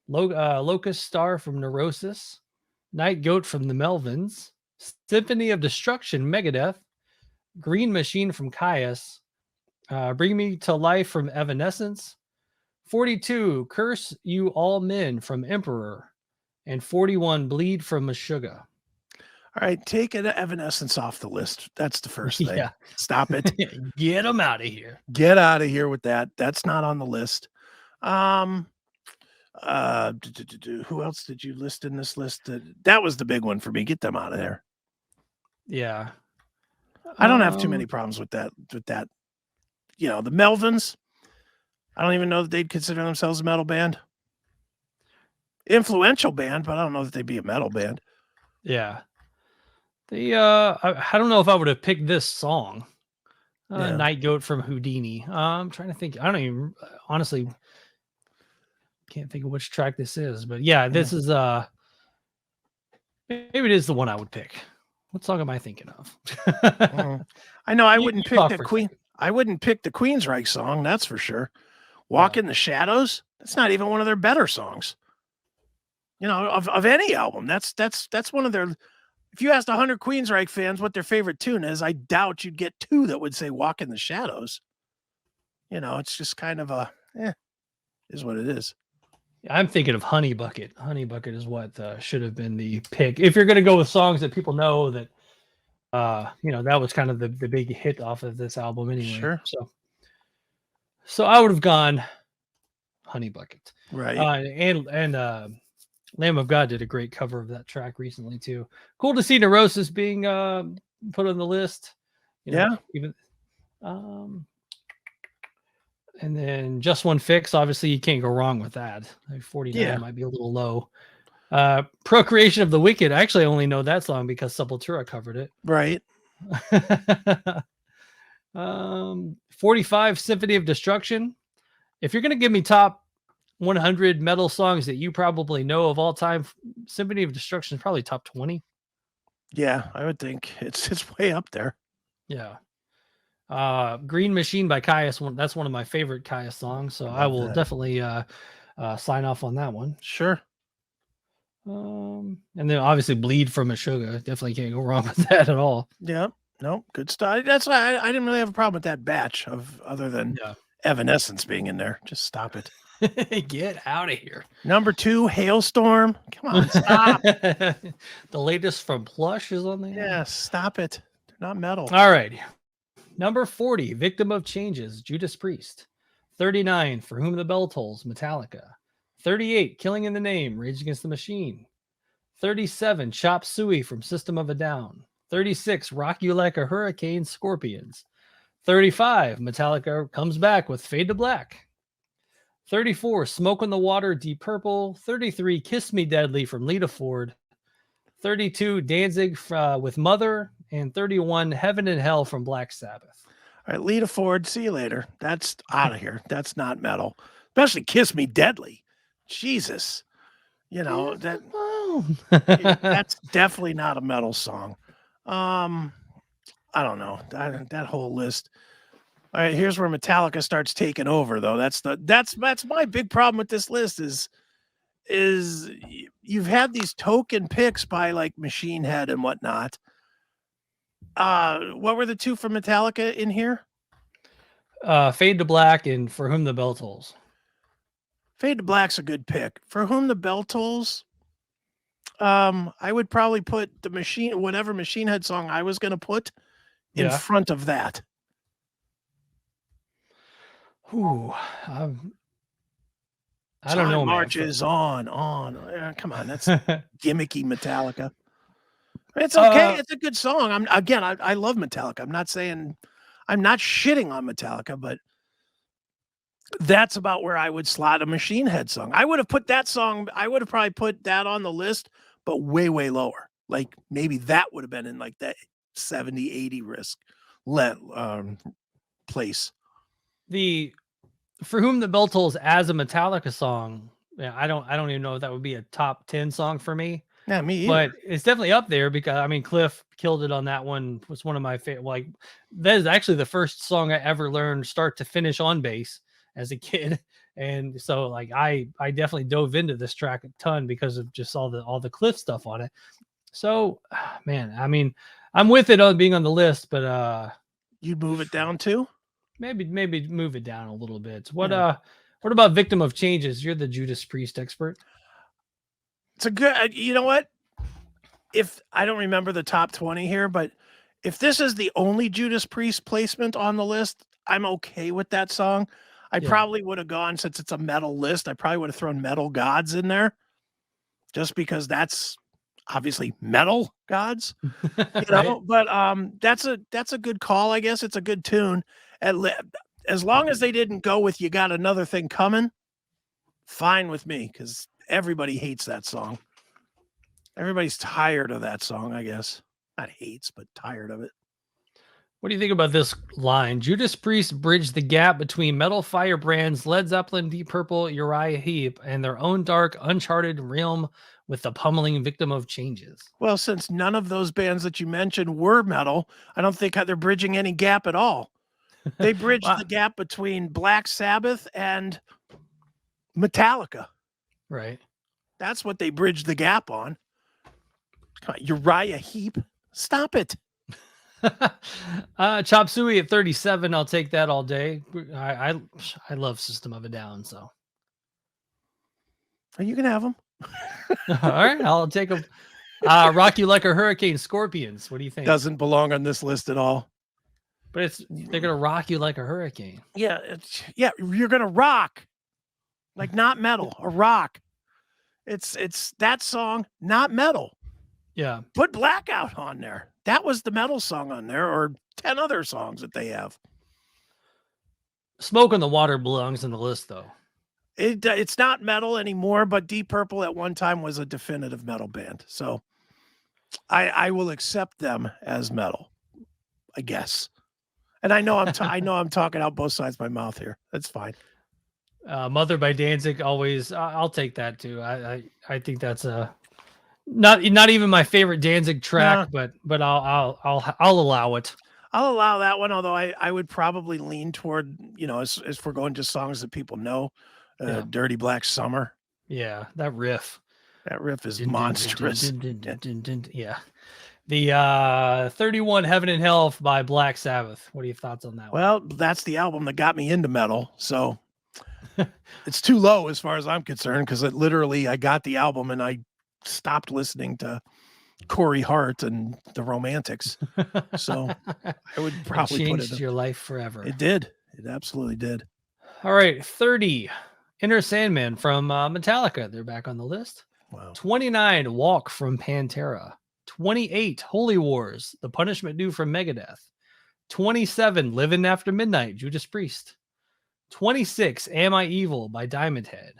Locust Star from Neurosis, Night Goat from the Melvins, Symphony of Destruction, Megadeth, Green Machine from Caius, Bring Me to Life from Evanescence, 42, Curse You All Men from Emperor, and 41, Bleed from Meshuggah. All right, take Evanescence off the list. That's the first thing. Yeah. Stop it. Get them out of here. Get out of here with that. That's not on the list. Who else did you list in this list? That was the big one for me. Get them out of there. Yeah. I don't have too many problems with that. The Melvins, I don't even know that they'd consider themselves a metal band. Influential band, but I don't know that they'd be a metal band. Yeah. I don't know if I would have picked this song, Night Goat from Houdini. I'm trying to think. I don't even honestly can't think of which track this is, but this is maybe it is the one I would pick. What song am I thinking of? I know I wouldn't pick the Queen. I wouldn't pick the Queensryche song, that's for sure. Walk in the Shadows. That's not even one of their better songs. Of any album. That's one of their. If you asked 100 Queensryche fans what their favorite tune is, I doubt you'd get 2 that would say Walk in the Shadows. It's just kind of is what it is. I'm thinking of Honey Bucket. Honey Bucket is what should have been the pick. If you're going to go with songs that people know that, that was kind of the big hit off of this album anyway. Sure. So I would have gone Honey Bucket. Right. And Lamb of God did a great cover of that track recently too. Cool to see Neurosis being put on the list. Even and then Just One Fix. Obviously, you can't go wrong with that. 49 might be a little low. Procreation of the Wicked. I actually only know that song because Sepultura covered it. Right. 45 Symphony of Destruction. If you're going to give me top 100 metal songs that you probably know of all time, Symphony of Destruction is probably top 20. Yeah, I would think it's way up there. Yeah. Green Machine by Caius. That's one of my favorite Caius songs. So I will definitely sign off on that one. Sure. And then obviously Bleed from Meshuggah. Definitely can't go wrong with that at all. Yeah. No, good stuff. That's why I didn't really have a problem with that batch other than Evanescence being in there. Just stop it. Get out of here. Number 2, Hailstorm. Come on, stop. The latest from Plush is on there. Yeah, stop it. They're not metal. All right. Number 40, Victim of Changes, Judas Priest. 39, For Whom the Bell Tolls, Metallica. 38, Killing in the Name, Rage Against the Machine. 37, Chop Suey from System of a Down. 36, Rock You Like a Hurricane, Scorpions. 35, Metallica comes back with Fade to Black. 34, Smoke on the Water, Deep Purple. 33, Kiss Me Deadly from Lita Ford. 32, Danzig with Mother. And 31, Heaven and Hell from Black Sabbath. All right, Lita Ford, see you later. That's out of here. That's not metal. Especially Kiss Me Deadly. Jesus. That's definitely not a metal song. I don't know. That whole list. All right, here's where Metallica starts taking over, though. That's my big problem with this list is you've had these token picks by like Machine Head and whatnot. What were the two from Metallica in here? Fade to Black and For Whom the Bell Tolls. Fade to Black's a good pick. For Whom the Bell Tolls, I would probably put whatever Machine Head song I was going to put in front of that. Ooh, I don't know. Marches on. Come on, that's gimmicky Metallica. It's okay. It's a good song. I love Metallica. I'm not saying I'm not shitting on Metallica, but that's about where I would slot a Machine Head song. I would have put that song. I would have probably put that on the list, but way, way lower. Like maybe that would have been in like that 70, 80 place. The For Whom the Bell Tolls as a Metallica song, I don't even know if that would be a top 10 song for me. Yeah, me either. But it's definitely up there because Cliff killed it on that one. Was one of my favorite. Like that is actually the first song I ever learned start to finish on bass as a kid, and so like I definitely dove into this track a ton because of just all the Cliff stuff on it. So, man, I'm with it on being on the list, but you'd move it down too. Maybe move it down a little bit. What about Victim of Changes? You're the Judas Priest expert. It's a good, you know what? If I don't remember the top 20 here, but if this is the only Judas Priest placement on the list, I'm okay with that song. I probably would have gone, since it's a metal list, I probably would have thrown Metal Gods in there just because that's obviously metal gods, Right? But that's a good call. I guess it's a good tune. As long as they didn't go with You Got Another Thing Coming, fine with me, because everybody hates that song. Everybody's tired of that song, I guess. Not hates, but tired of it. What do you think about this line? Judas Priest bridged the gap between metal firebrands Led Zeppelin, Deep Purple, Uriah Heep, and their own dark, uncharted realm with the pummeling Victim of Changes. Well, since none of those bands that you mentioned were metal, I don't think they're bridging any gap at all. They bridged the gap between Black Sabbath and Metallica. Right. That's what they bridged the gap on. Come on, Uriah Heep. Stop it. Chop Suey at 37. I'll take that all day. I love System of a Down. So You can have them. All right, I'll take them. Rock You Like a Hurricane, Scorpions. What do you think? Doesn't belong on this list at all. But they're gonna rock you like a hurricane. Yeah, you're gonna rock, like not metal, a rock. It's that song, not metal. Yeah. Put Blackout on there. That was the metal song on there, or 10 other songs that they have. Smoke on the Water belongs in the list, though. It's not metal anymore, but Deep Purple at one time was a definitive metal band. So I will accept them as metal, I guess. And I know I'm talking out both sides of my mouth here. That's fine. Mother by Danzig, always. I'll take that too. I think that's a not even my favorite Danzig track, but I'll allow it. I'll allow that one, although I would probably lean toward, as we're going to songs that people know, Dirty Black Summer. Yeah, that riff. That riff is monstrous. Yeah. The 31 Heaven and Hell by Black Sabbath. What are your thoughts on that one? Well, that's the album that got me into metal, so it's too low as far as I'm concerned, because I got the album and I stopped listening to Corey Hart and the Romantics. So I would probably changed your life forever. It did. It absolutely did. All right, 30 Enter Sandman from Metallica. They're back on the list. Wow. 29 Walk from Pantera. 28 Holy Wars, The Punishment Due from Megadeth. 27 Living After Midnight, Judas Priest. 26 Am I Evil by Diamond Head.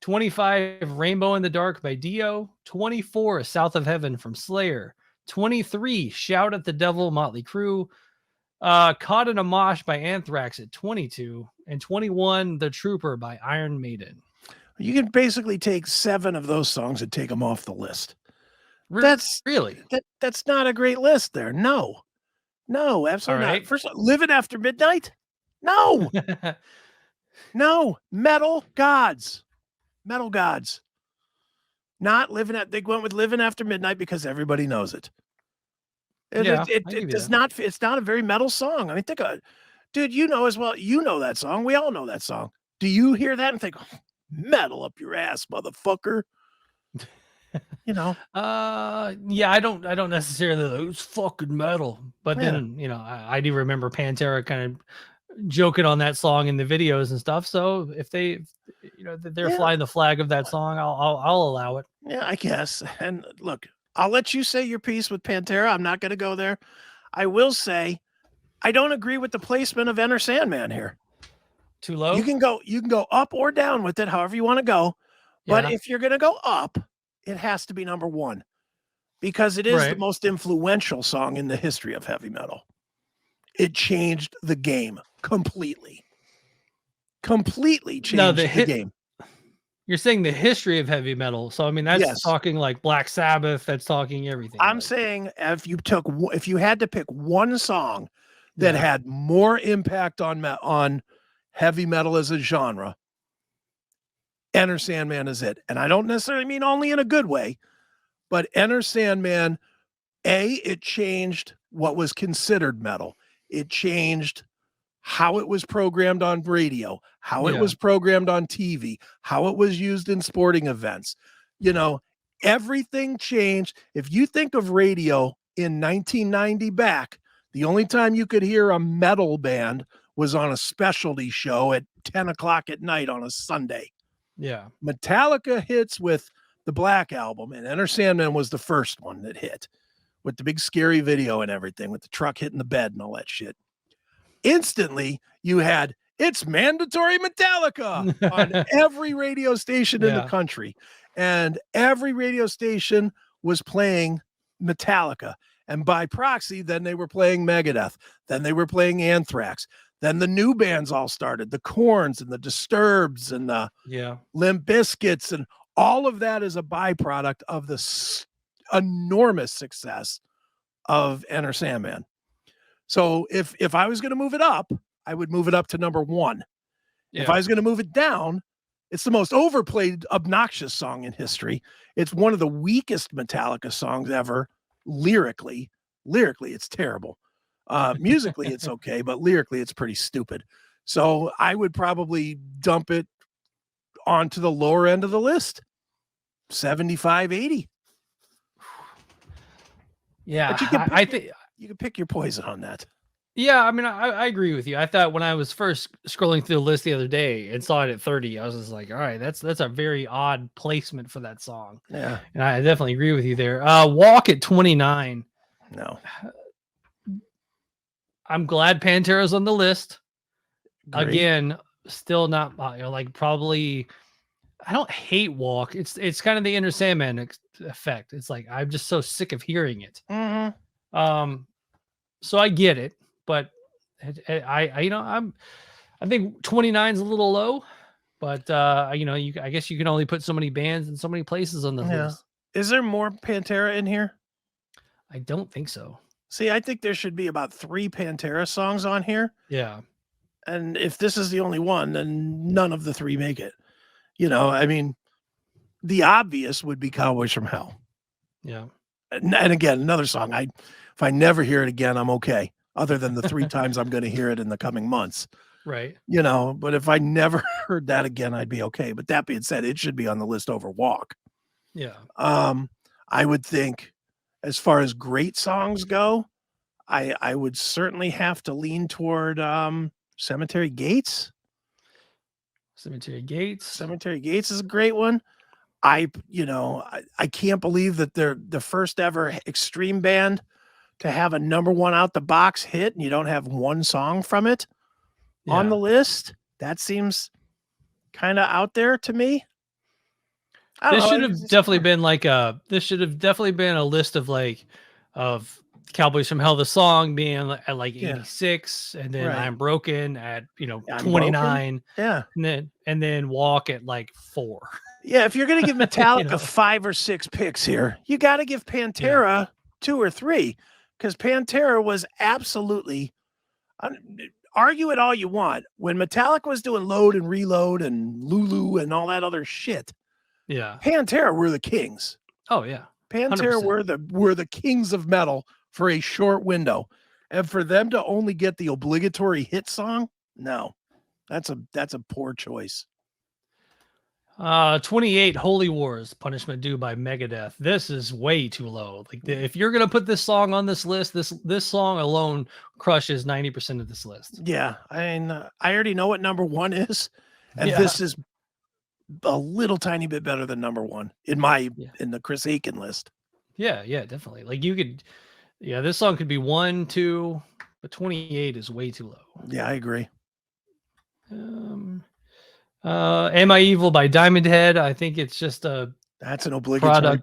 25 Rainbow in the Dark by Dio. 24 South of Heaven from Slayer. 23 Shout at the Devil, Motley Crue. Caught in a Mosh by Anthrax at 22. And 21 The Trooper by Iron Maiden. You can basically take 7 of those songs and take them off the list. That's not a great list there. No, absolutely not. First, Living After Midnight. No, no, metal gods. Not living at. They went with Living After Midnight because everybody knows it. It does not. It's not a very metal song. I mean, think of it, dude. You know as well. You know that song. We all know that song. Do you hear that and think, oh, metal up your ass, motherfucker? Yeah, I don't necessarily it's fucking metal, but then I do remember Pantera kind of joking on that song in the videos and stuff. So if they're flying the flag of that song, I'll allow it. Yeah, I guess. And look, I'll let you say your piece with Pantera. I'm not going to go there. I will say I don't agree with the placement of Enter Sandman here. Too low. You can go up or down with it, however you want to go. But if you're going to go up, it has to be number 1 because it is the most influential song in the history of heavy metal. It changed the game completely. Completely changed the game. You're saying the history of heavy metal. So, I mean, that's talking like Black Sabbath. That's talking everything. I'm saying if you had to pick one song that had more impact on heavy metal as a genre, Enter Sandman is it. And I don't necessarily mean only in a good way, but Enter Sandman, it changed what was considered metal. It changed how it was programmed on radio, how it was programmed on TV, how it was used in sporting events. Everything changed. If you think of radio in 1990 back, the only time you could hear a metal band was on a specialty show at 10 o'clock at night on a Sunday. Yeah. Metallica hits with the Black Album, and Enter Sandman was the first one that hit with the big scary video and everything, with the truck hitting the bed and all that shit. Instantly, you had It's Mandatory Metallica on every radio station in the country. And every radio station was playing Metallica. And by proxy, then they were playing Megadeth. Then they were playing Anthrax. Then the new bands all started, the Korns and the Disturbeds and the Limp Bizkits, and all of that is a byproduct of the enormous success of Enter Sandman. So if I was going to move it up, I would move it up to number 1. Yeah. If I was going to move it down, it's the most overplayed, obnoxious song in history. It's one of the weakest Metallica songs ever. Lyrically, it's terrible. Musically, it's okay, but lyrically, it's pretty stupid. So I would probably dump it onto the lower end of the list. 75, 80. Yeah, But you can I think. You can pick your poison on that. Yeah, I mean, I agree with you. I thought when I was first scrolling through the list the other day and saw it at 30, I was just like, all right, that's a very odd placement for that song. Yeah. And I definitely agree with you there. Walk at 29. No. I'm glad Pantera's on the list. Great. Again, still not like probably. I don't hate Walk. It's kind of the Enter Sandman effect. It's like I'm just so sick of hearing it. Mm-hmm. So I get it, but I think 29 is a little low, but I guess you can only put so many bands in so many places on the list. Is there more Pantera in here? I don't think so. See, I think there should be about 3 Pantera songs on here. Yeah. And if this is the only one, then none of the 3 make it. I mean, the obvious would be Cowboys from Hell. Yeah. And again, another song. If I never hear it again, I'm okay. Other than the 3 times I'm going to hear it in the coming months. Right. But if I never heard that again, I'd be okay. But that being said, it should be on the list over Walk. Yeah. I would think as far as great songs go, I would certainly have to lean toward Cemetery Gates. Cemetery Gates. Cemetery Gates is a great one. I can't believe that they're the first ever extreme band to have a number 1 out the box hit and you don't have one song from it on the list. That seems kind of out there to me. This should have definitely been a list of Cowboys from Hell, the song being at like 86, and then I'm Broken at 29. Yeah. And then Walk at like 4. Yeah, if you're gonna give Metallica 5 or 6 picks here, you gotta give Pantera 2 or 3. Because Pantera was absolutely, argue it all you want, when Metallica was doing Load and Reload and Lulu and all that other shit. Yeah. Pantera were the kings. Oh yeah. Pantera 100%. were the kings of metal for a short window. And for them to only get the obligatory hit song, no. That's a poor choice. 28 Holy Wars, Punishment Due by Megadeth. This is way too low. Like if you're gonna put this song on this list, this song alone crushes 90% of this list. Yeah, I mean, I already know what number 1 is, and this is a little tiny bit better than number 1 in the Chris Akin list. Yeah, definitely. Like you could, this song could be 1, 2, but 28 is way too low. Yeah, I agree. Am I Evil by Diamond Head? I think it's just that's an obligatory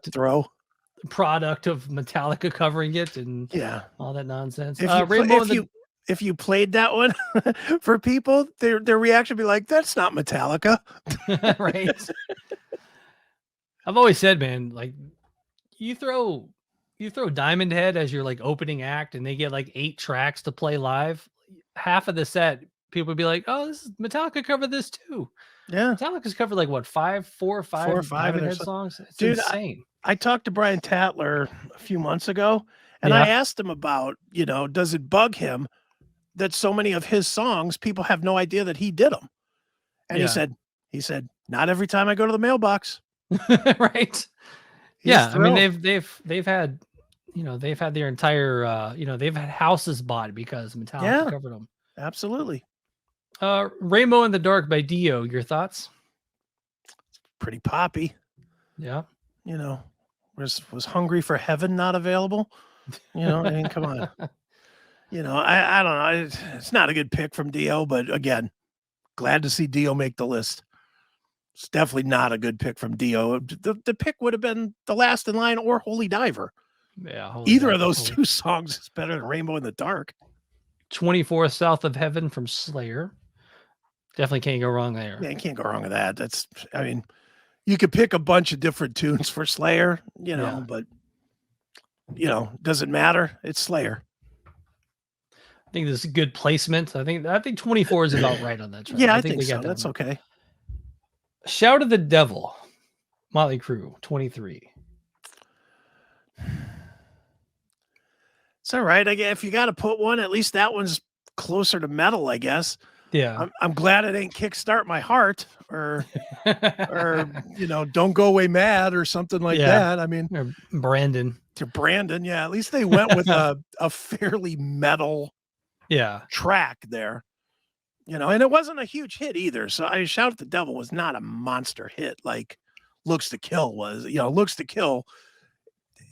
product of Metallica covering it and all that nonsense. If you played that one for people, their reaction would be like, that's not Metallica. Right. I've always said, man, like you throw Diamond Head as your like opening act and they get like 8 tracks to play live. Half of the set, people would be like, oh, this is Metallica covered this too. Yeah. Metallica's covered like what, 4 or 5 Diamond Head songs? It's insane. I talked to Brian Tatler a few months ago and I asked him about, does it bug him that so many of his songs, people have no idea that he did them? And he said, not every time I go to the mailbox. Right. I mean, they've had, they've had their entire, they've had houses bought because Metallica covered them. Absolutely. Rainbow in the Dark by Dio. Your thoughts? Pretty poppy. Yeah. Was Hungry for Heaven not available? I mean, come on. I don't know. It's not a good pick from Dio, but again, glad to see Dio make the list. It's definitely not a good pick from Dio. The pick would have been The Last in Line or Holy Diver. Yeah. Either of those 2 songs is better than Rainbow in the Dark. 24 South of Heaven from Slayer. Definitely can't go wrong there. Yeah, you can't go wrong with that. I mean, you could pick a bunch of different tunes for Slayer, but does it matter? It's Slayer. I think this is good placement. I think 24 is about right on that track. Yeah, I think so. That's okay. Shout of the Devil, Motley Crue, 23. It's all right. I guess if you got to put one, at least that one's closer to metal, I guess. Yeah. I'm glad it ain't Kickstart My Heart or Don't Go Away Mad or something like that. I mean, or Brandon. To Brandon, yeah. At least they went with a fairly metal track there. And it wasn't a huge hit either. So Shout at the Devil was not a monster hit like Looks to Kill was. Looks to Kill.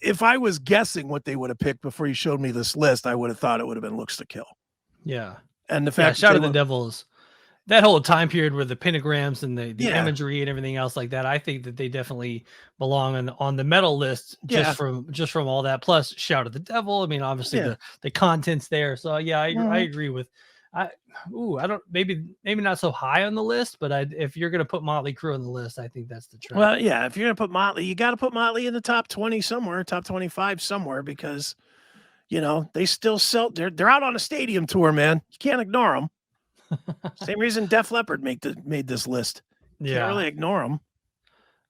If I was guessing what they would have picked before you showed me this list, I would have thought it would have been Looks to Kill. Yeah. And the fact Shout at the Devils, that whole time period with the pentagrams and the imagery and everything else like that, I think that they definitely belong on the metal list just from all that. Plus Shout at the Devil. I mean, obviously the content's there. So I agree with I don't maybe not so high on the list, but if you're gonna put Motley Crue on the list, I think that's the track. Well, yeah, if you're gonna put Motley, you got to put Motley in the top 20 somewhere, top 25 somewhere, because they still sell. They're out on a stadium tour, man. You can't ignore them. Same reason Def Leppard made this list. Can't really ignore them.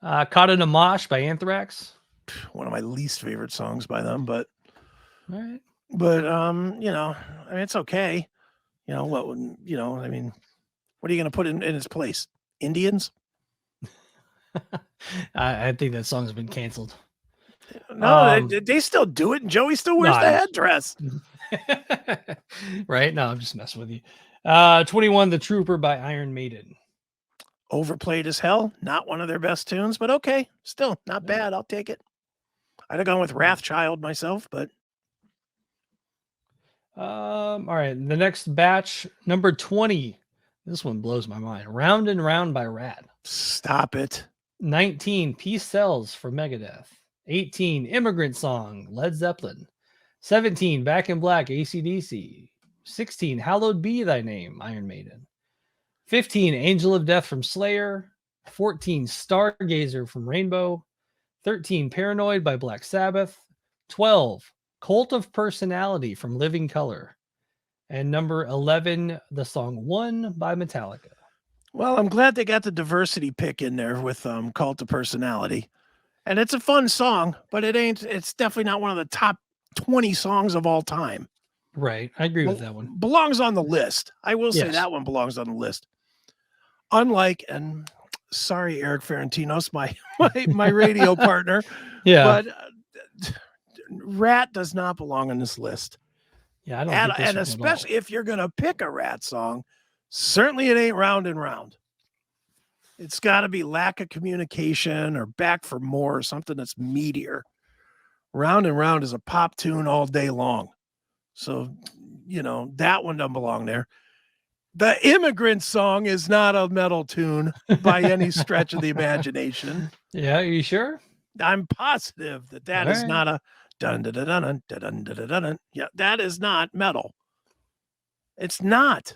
Caught in a Mosh by Anthrax. One of my least favorite songs by them, but all right. But I mean, it's okay. I mean, what are you going to put in its place? Indians? I think that song's been canceled. No, they still do it, and Joey still wears the headdress. Right? No, I'm just messing with you. 21, The Trooper by Iron Maiden. Overplayed as hell. Not one of their best tunes, but okay. Still, not bad. I'll take it. I'd have gone with Wrathchild myself, but... all right, the next batch, number 20. This one blows my mind. Round and Round by Rat. Stop it. 19, Peace Sells for Megadeth. 18, Immigrant Song, Led Zeppelin. 17, Back in Black, AC/DC. 16, Hallowed Be Thy Name, Iron Maiden. 15, Angel of Death from Slayer. 14, Stargazer from Rainbow. 13, Paranoid by Black Sabbath. 12, Cult of Personality from Living Colour. And number 11, the song One by Metallica. Well, I'm glad they got the diversity pick in there with Cult of Personality. And it's a fun song, but it's definitely not one of the top 20 songs of all time. Right. I agree with that one. Belongs on the list. I will say that one belongs on the list. Unlike, and sorry, Eric Ferentinos, my radio partner. Yeah. But Rat does not belong on this list. Yeah, I don't think and especially if you're going to pick a Rat song, certainly it ain't Round and Round. It's got to be Lack of Communication or Back for More or something that's meatier. Round and Round is a pop tune all day long. So, that one doesn't belong there. The Immigrant Song is not a metal tune by any stretch of the imagination. Yeah, are you sure? I'm positive that is not a dun dun dun dun dun dun dun dun. Yeah, that is not metal. It's not.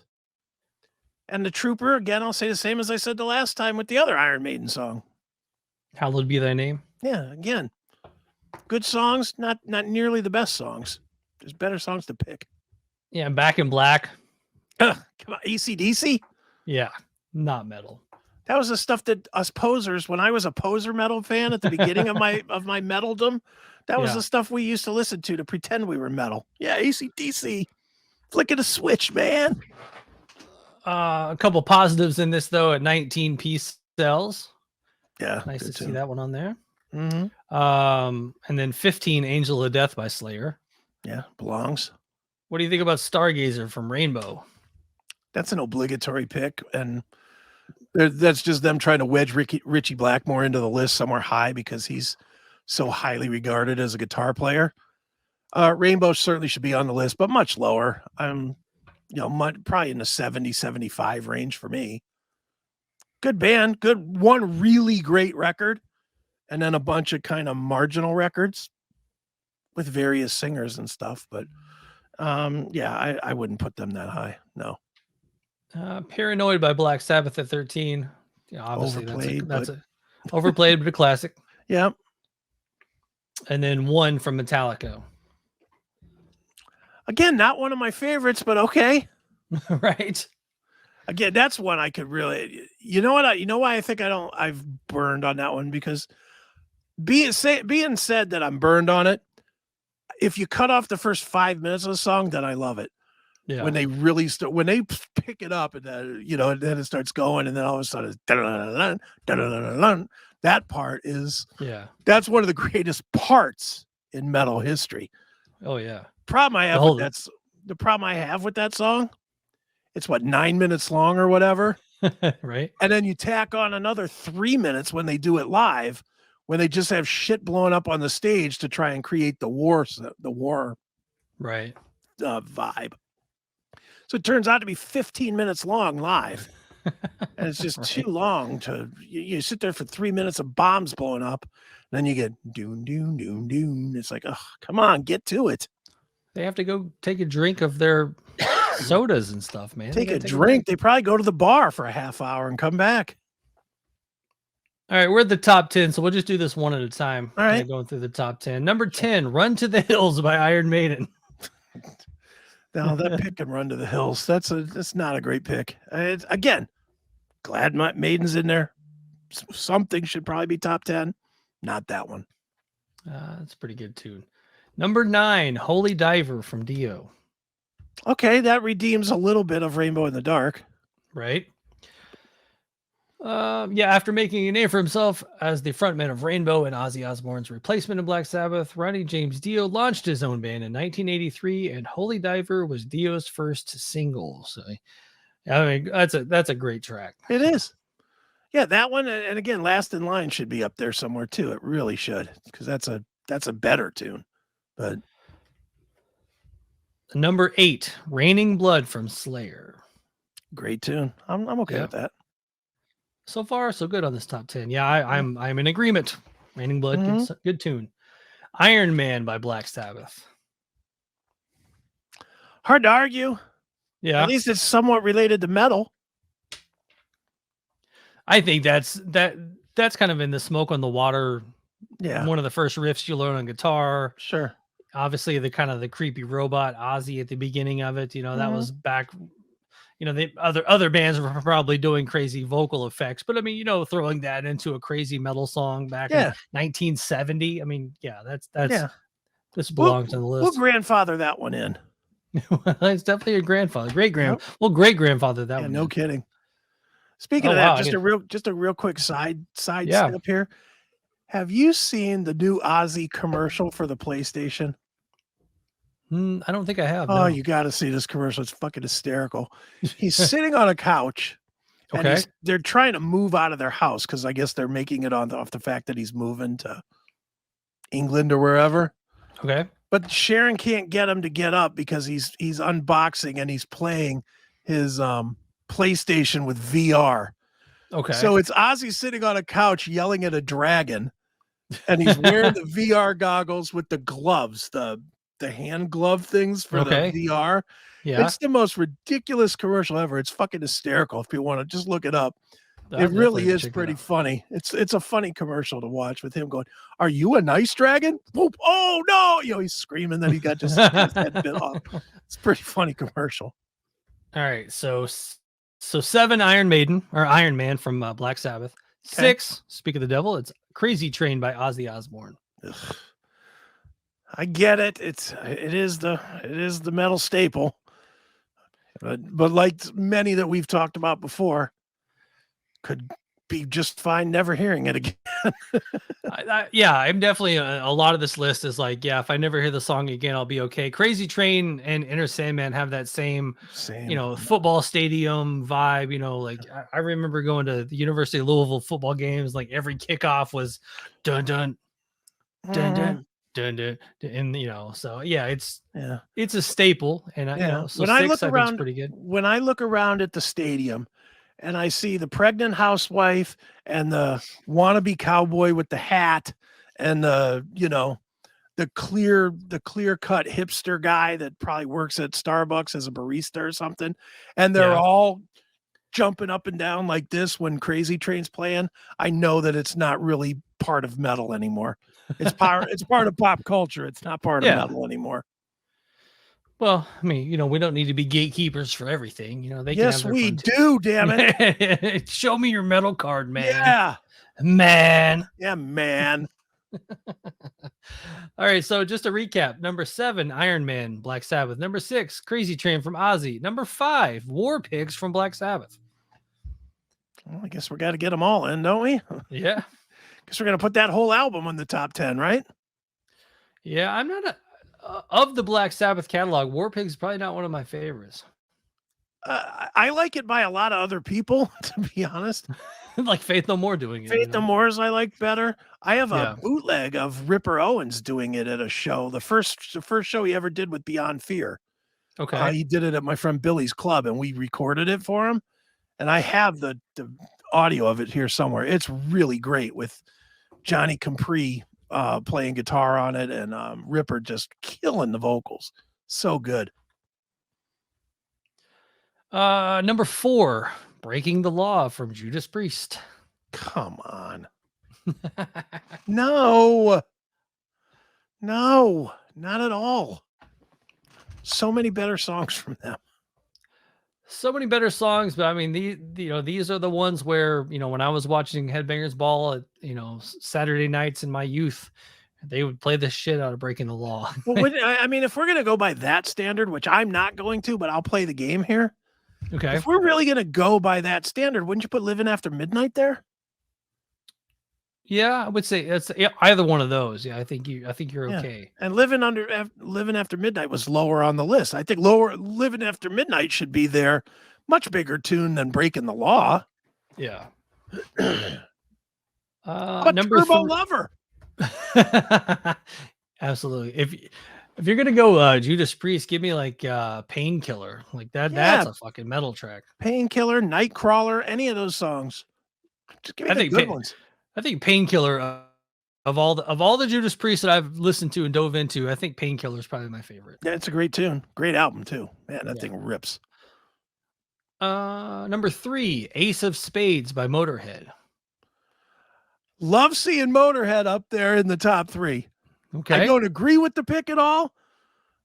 And the Trooper, again, I'll say the same as I said the last time with the other Iron Maiden song. Hallowed Be Thy Name. Yeah, again, good songs, not nearly the best songs. There's better songs to pick. Yeah, Back in Black. Come on, AC/DC? Yeah, not metal. That was the stuff that us posers, when I was a poser metal fan at the beginning of my metaldom, that was the stuff we used to listen to pretend we were metal. Yeah, AC/DC. Flicking a switch, man. A couple positives in this, though. At 19, Peace Sells. Yeah. Nice to see that one on there. Mm-hmm. And then 15, Angel of Death by Slayer. Yeah, belongs. What do you think about Stargazer from Rainbow? That's an obligatory pick, and that's just them trying to wedge Richie Blackmore into the list somewhere high because he's so highly regarded as a guitar player. Rainbow certainly should be on the list, but much lower. Probably in the 70, 75 range for me. Good band, one really great record, and then a bunch of kind of marginal records with various singers and stuff. But I wouldn't put them that high. No. Paranoid by Black Sabbath at 13. Yeah, obviously overplayed, that's overplayed, but a classic. Yeah. And then One from Metallica. Again, not one of my favorites, but okay. Right. Again, that's one I could really. You know what? You know why I think I've burned on that one, because being said that I'm burned on it. If you cut off the first 5 minutes of the song, then I love it. Yeah. When they really start, when they pick it up, and and then it starts going, and then all of a sudden, that part is that's one of the greatest parts in metal history. Oh yeah. The problem I have with that song, it's what, 9 minutes long or whatever, right? and then you tack on another 3 minutes when they do it live, when they just have shit blowing up on the stage to try and create the war right vibe. So it turns out to be 15 minutes long live. And it's just too long to you sit there for 3 minutes of bombs blowing up, and then you get doon doon doon doon. It's like, oh, come on, get to it. They have to go take a drink of their sodas and stuff, man. Take a drink. They probably go to the bar for a half hour and come back. All right, we're at the top 10, so we'll just do this one at a time. All right, going through the top 10. Number 10, "Run to the Hills" by Iron Maiden. Now that pick can Run to the Hills. That's not a great pick. Again, glad Maiden's in there. Something should probably be top 10. Not that one. That's a pretty good tune. Number 9, "Holy Diver" from Dio. Okay, that redeems a little bit of Rainbow in the Dark. Right? After making a name for himself as the frontman of Rainbow and Ozzy Osbourne's replacement in Black Sabbath, Ronnie James Dio launched his own band in 1983, and "Holy Diver" was Dio's first single. So, I mean, that's a great track. It is. Yeah, that one, and again, "Last in Line" should be up there somewhere too. It really should, because that's a better tune. But number 8, "Raining Blood" from Slayer. Great tune. I'm okay with that. So far, so good on this top 10. Yeah, I'm in agreement. "Raining Blood," good tune. "Iron Man" by Black Sabbath. Hard to argue. Yeah, at least it's somewhat related to metal. I think that's kind of in the Smoke on the Water. Yeah, one of the first riffs you learn on guitar. Sure. Obviously, the kind of the creepy robot Ozzy at the beginning of it. That was back. The other bands were probably doing crazy vocal effects, but I mean, throwing that into a crazy metal song back in 1970. I mean, this belongs on the list. We'll grandfather that one in. It's definitely your grandfather, great grandfather. That one. No kidding. Speaking of that, just a real quick side step here. Have you seen the new Ozzy commercial for the PlayStation? I don't think I have. Oh, you got to see this commercial. It's fucking hysterical. He's sitting on a couch. Okay. They're trying to move out of their house because I guess they're making it off the fact that he's moving to England or wherever. Okay. But Sharon can't get him to get up because he's unboxing and he's playing his PlayStation with VR. Okay. So it's Ozzy sitting on a couch yelling at a dragon, and he's wearing the VR goggles with the gloves, the hand glove things for the VR. Yeah. It's the most ridiculous commercial ever. It's fucking hysterical. If you want to just look it up. It really is pretty funny. It's a funny commercial to watch with him going, "Are you a nice dragon?" Whoop. Oh no. He's screaming that he got just his head bit off. It's a pretty funny commercial. All right. So 7, Iron Man from Black Sabbath. 6, Speak of the Devil, it's "Crazy Train" by Ozzy Osbourne. Ugh. I get it. It is the metal staple. But like many that we've talked about before, could be just fine never hearing it again. I'm definitely a lot of this list is like, if I never hear the song again, I'll be okay. "Crazy Train" and "Enter Sandman" have that same football stadium vibe. Like I remember going to the University of Louisville football games. Like every kickoff was dun dun dun dun dun dun, and so it's a staple. And so when I look around, pretty good. When I look around at the stadium, and I see the pregnant housewife and the wannabe cowboy with the hat and the clear cut hipster guy that probably works at Starbucks as a barista or something. And they're all jumping up and down like this when Crazy Train's playing. I know that it's not really part of metal anymore. It's part of pop culture. It's not part of metal anymore. Well, I mean, we don't need to be gatekeepers for everything. They can yes, we do. Damn it! Show me your metal card, man. Yeah, man. Yeah, man. All right, so just a recap. Number 7, Iron Man, Black Sabbath. Number 6, Crazy Train from Ozzy. Number 5, War Pigs from Black Sabbath. Well, I guess we got to get them all in, don't we? Yeah. Guess we're going to put that whole album in the top 10, right? Yeah, I'm not of the Black Sabbath catalog, War Pigs is probably not one of my favorites. I like it by a lot of other people, to be honest. Like Faith No More doing it. Faith No More's I like better. I have Yeah. a bootleg of Ripper Owens doing it at a show. The first show he ever did with Beyond Fear. Okay. He did it at my friend Billy's club, and we recorded it for him. And I have the audio of it here somewhere. It's really great with Johnny Capri playing guitar on it, and Ripper just killing the vocals. So good. Number 4, Breaking the Law from Judas Priest. Come on. No, not at all. So many better songs from them. So many better songs, but I mean, these are the ones where, when I was watching Headbangers Ball at, Saturday nights in my youth, they would play the shit out of Breaking the Law. Well, I mean, if we're going to go by that standard, which I'm not going to, but I'll play the game here. Okay. If we're really going to go by that standard, wouldn't you put Living After Midnight there? Yeah, I would say it's either one of those. Yeah, I think you're okay. And Living After Midnight was lower on the list. I think Living After Midnight should be there. Much bigger tune than Breaking the Law. Yeah. Number Turbo Lover. Absolutely. If you're gonna go Judas Priest, give me like Painkiller. Like that. Yeah. That's a fucking metal track. Painkiller, Nightcrawler, any of those songs. Just give me the good ones. I think Painkiller of all the Judas Priest that I've listened to and dove into, I think Painkiller is probably my favorite. Yeah, it's a great tune. Great album too. Man, that thing rips. Number 3, Ace of Spades by Motorhead. Love seeing Motorhead up there in the top 3. Okay. I don't agree with the pick at all.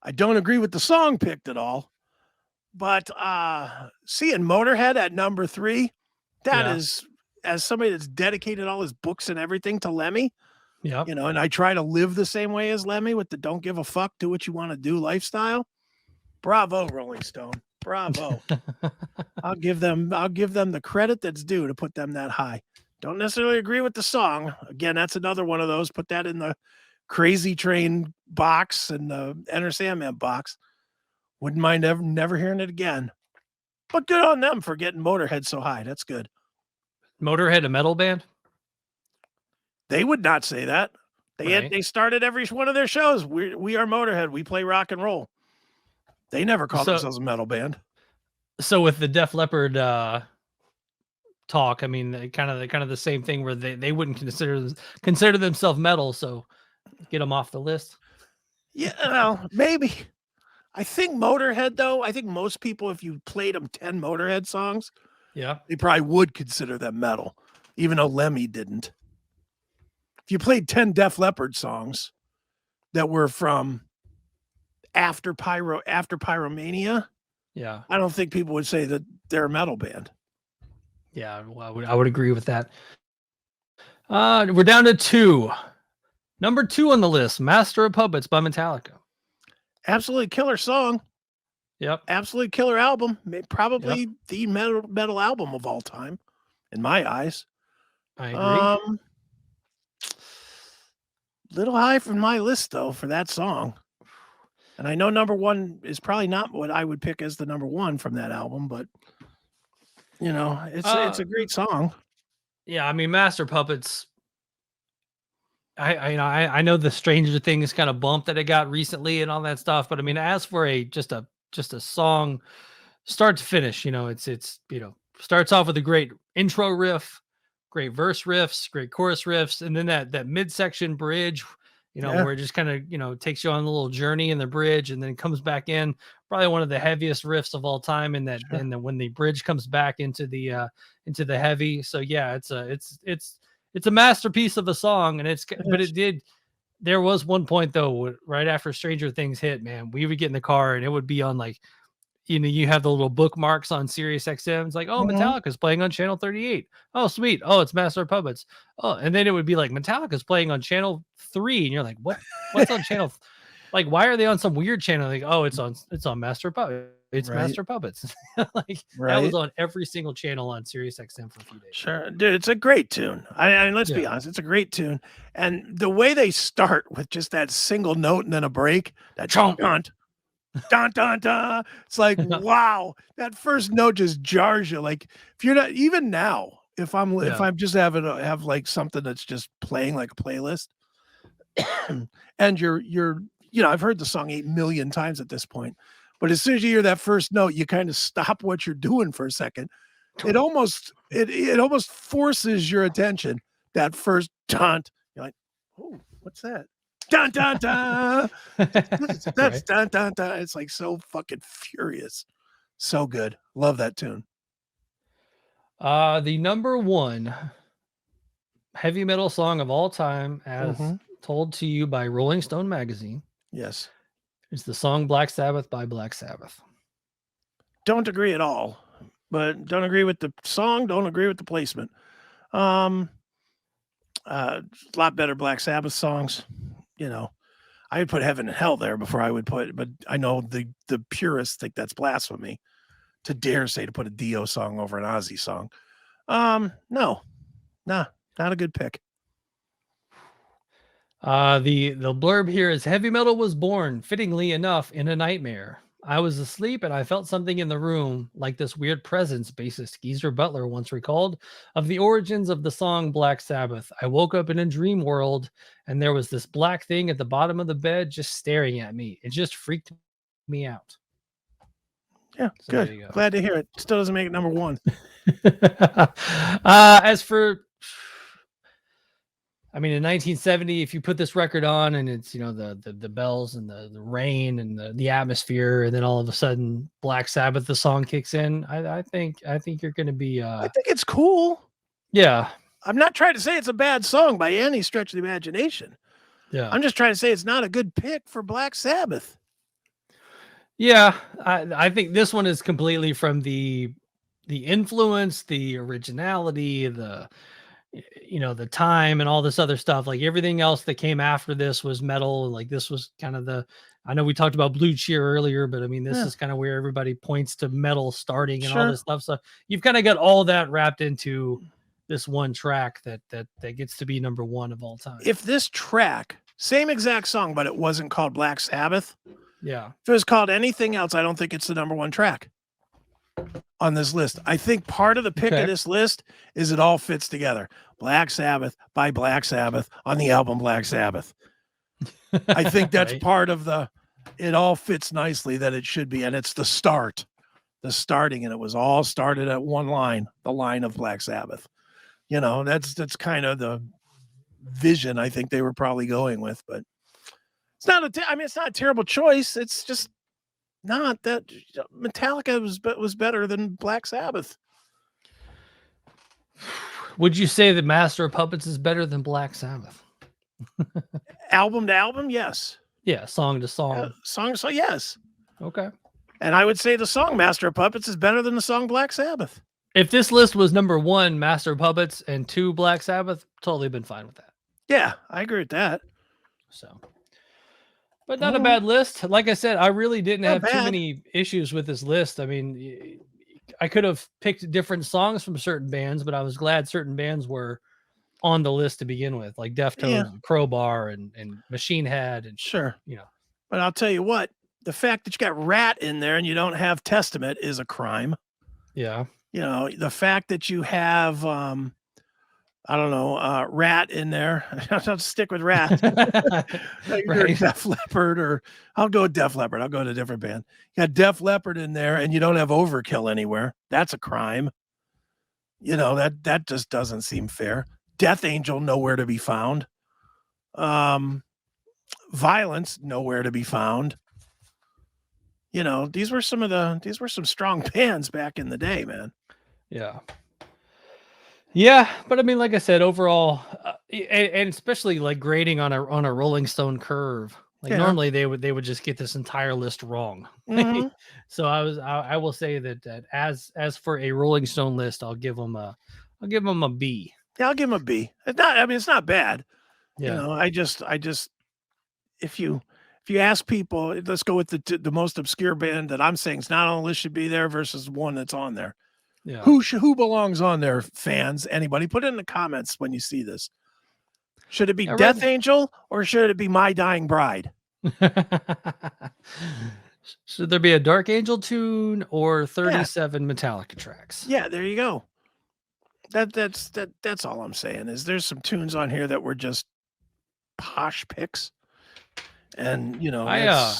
I don't agree with the song picked at all. But seeing Motorhead at number 3, that is, as somebody that's dedicated all his books and everything to Lemmy, and I try to live the same way as Lemmy with the don't give a fuck, do what you want to do lifestyle. Bravo, Rolling Stone. Bravo. I'll give them the credit that's due to put them that high. Don't necessarily agree with the song. Again, that's another one of those. Put that in the Crazy Train box and the Enter Sandman box. Wouldn't mind never hearing it again. But good on them for getting Motorhead so high. That's good. Motorhead, a metal band? They would not say that. They started every one of their shows. We are Motorhead. We play rock and roll. They never called themselves a metal band. So with the Def Leppard talk, I mean, kind of the same thing where they wouldn't consider themselves metal. So get them off the list. Yeah, well, maybe. I think Motorhead, though. I think most people, if you played them 10 Motorhead songs, they probably would consider them metal, even though Lemmy didn't. If you played 10 Def Leppard songs that were from after Pyromania, I don't think people would say that they're a metal band. Yeah, well, I would agree with that. We're down to 2. Number 2 on the list, Master of Puppets by Metallica. Absolutely killer song. Yep. Absolutely killer album. Probably the metal album of all time, in my eyes. I agree. Little high from my list, though, for that song. And I know number 1 is probably not what I would pick as the number 1 from that album, but it's a great song. Yeah, I mean, Master Puppets. I know the Stranger Things kind of bump that it got recently and all that stuff, but I mean, as for just a song, start to finish, it's starts off with a great intro riff, great verse riffs, great chorus riffs, and then that midsection bridge, where it just kind of takes you on a little journey in the bridge, and then comes back in. Probably one of the heaviest riffs of all time, and then when the bridge comes back into the heavy. So yeah, it's a masterpiece of a song, and there was one point though, right after Stranger Things hit, man, we would get in the car and it would be on like you have the little bookmarks on Sirius XM. It's like, oh, Metallica's playing on channel 38. Oh, sweet. Oh, it's Master of Puppets. Oh, and then it would be like Metallica's playing on channel 3, and you're like, what's on channel? Like, why are they on some weird channel? Like, oh, it's on Master of Puppets. It's Master Puppets. Like that was on every single channel on Sirius XM for a few days. Sure, dude, it's a great tune. I mean, let's be honest, it's a great tune. And the way they start with just that single note and then a break, that dun dun dun dun, it's like wow, that first note just jars you. Like if you're not even now, if I'm just have like something that's just playing like a playlist, and you're I've heard the song 8 million times at this point. But as soon as you hear that first note, you kind of stop what you're doing for a second. It almost forces your attention. That first dun, you're like, oh, what's that? Dun dun dun. That's dun dun dun. It's like so fucking furious. So good. Love that tune. The number 1 heavy metal song of all time, as told to you by Rolling Stone magazine. Yes. It's the song Black Sabbath by Black Sabbath. Don't agree at all, but don't agree with the song. Don't agree with the placement. A lot better Black Sabbath songs. I would put Heaven and Hell there before I would put, but I know the purists think that's blasphemy to dare say to put a Dio song over an Ozzy song. No, not a good pick. The blurb here is heavy metal was born, fittingly enough, in a nightmare. I was asleep and I felt something in the room, like this weird presence, bassist Geezer Butler once recalled, of the origins of the song Black Sabbath. I woke up in a dream world and there was this black thing at the bottom of the bed just staring at me. It just freaked me out. Yeah, so good. Glad to hear it. Still doesn't make it number 1. As for... I mean, in 1970, if you put this record on and it's, the bells and the rain and the atmosphere, and then all of a sudden Black Sabbath, the song kicks in, I think you're going to be, I think it's cool. Yeah. I'm not trying to say it's a bad song by any stretch of the imagination. Yeah. I'm just trying to say it's not a good pick for Black Sabbath. Yeah. I think this one is completely from the influence, the originality, the time and all this other stuff. Like everything else that came after this was metal. Like this was kind of I know we talked about Blue Cheer earlier, but I mean, this is kind of where everybody points to metal starting and all this stuff. So you've kind of got all that wrapped into this one track that gets to be number 1 of all time. If this track, same exact song, but it wasn't called Black Sabbath. Yeah. If it was called anything else, I don't think it's the number 1 track on this list. I think part of the pick of this list is it all fits together. Black Sabbath by Black Sabbath on the album Black Sabbath. I think that's part of it all fits nicely that it should be. And it's the starting, and it was all started at one line, the line of Black Sabbath. That's kind of the vision I think they were probably going with, but it's not it's not a terrible choice. It's just not that Metallica was better than Black Sabbath. Would you say that Master of Puppets is better than Black Sabbath? Album to album, yes. Yeah, song to song. Song to song, yes. Okay. And I would say the song Master of Puppets is better than the song Black Sabbath. If this list was number 1 Master of Puppets and 2 Black Sabbath, totally been fine with that. Yeah, I agree with that. So, but not a bad list. Like I said, I really didn't have too many issues with this list. I mean, I could have picked different songs from certain bands, but I was glad certain bands were on the list to begin with, like Deftones, and Crowbar, and Machine Head, and sure, But I'll tell you what, the fact that you got Rat in there and you don't have Testament is a crime. Yeah, the fact that you have Rat in there. I'll stick with Rat. Def Leppard, or I'll go with Def Leppard. I'll go to a different band. You got Def Leppard in there, and you don't have Overkill anywhere. That's a crime. That just doesn't seem fair. Death Angel, nowhere to be found. Violence, nowhere to be found. These were some strong bands back in the day, man. Yeah. Yeah, but I mean, like I said, overall, and especially like grading on a Rolling Stone curve, Like normally they would just get this entire list wrong. Mhm. So I will say that as for a Rolling Stone list, I'll give them a B. Yeah, I'll give him a B. It's not bad. You Yeah. know, I just if you ask people, let's go with the most obscure band that I'm saying is not on the list should be there versus one that's on there. Yeah. Who belongs on there, fans? Anybody? Put it in the comments when you see this. Should it be Death Angel or should it be My Dying Bride? Should there be a Dark Angel tune or 37 Metallica tracks? Yeah, there you go. That's all I'm saying is there's some tunes on here that were just posh picks. And, you know, I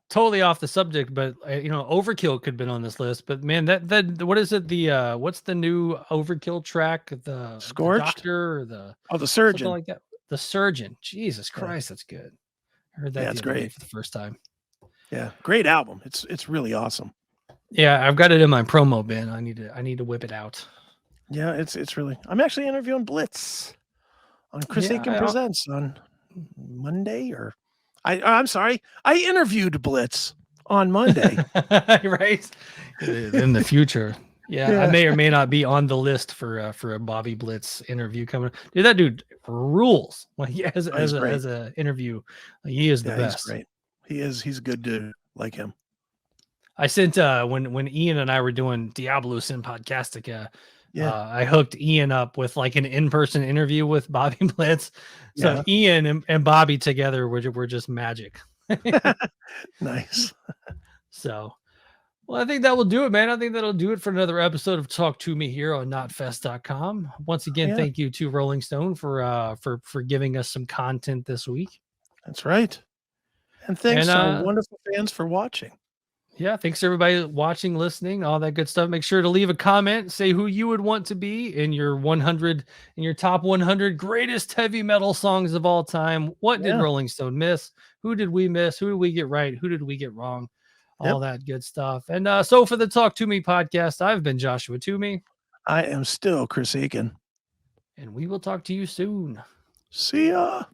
totally off the subject, but you know, Overkill could have been on this list, but man, that what is it? The what's the new Overkill track? The Scorched? Doctor or the Surgeon. Something like that. The Surgeon. Jesus Christ, that's good. I heard that it's the other day great for the first time. Yeah, great album. It's really awesome. Yeah, I've got it in my promo bin. I need to whip it out. Yeah, it's really. I'm actually interviewing Blitz on Chris Akin Presents on Monday, or I'm sorry, I interviewed Blitz on Monday. Right in the future. Yeah, I may or may not be on the list for a Bobby Blitz interview coming. Dude, that dude rules. Like as a interview, he is the best. He's great. He is. He's a good dude. Like him. I sent when Ian and I were doing Diablo Sin Podcastica. I hooked Ian up with like an in-person interview with Bobby Blitz. So Ian and Bobby together were just magic. Nice. So, well, I think that will do it, man. I think that'll do it for another episode of Talk to Me here on notfest.com. Once again, thank you to Rolling Stone for giving us some content this week. That's right. And thanks to our wonderful fans for watching. Yeah, thanks everybody watching, listening, all that good stuff. Make sure to leave a comment, say who you would want to be in your top 100 greatest heavy metal songs of all time. What did Rolling Stone miss? Who did we miss? Who did we get right? Who did we get wrong? All that good stuff. And so for the Talk to Me podcast, I've been Joshua Toomey. I am still Chris Akin. And we will talk to you soon. See ya.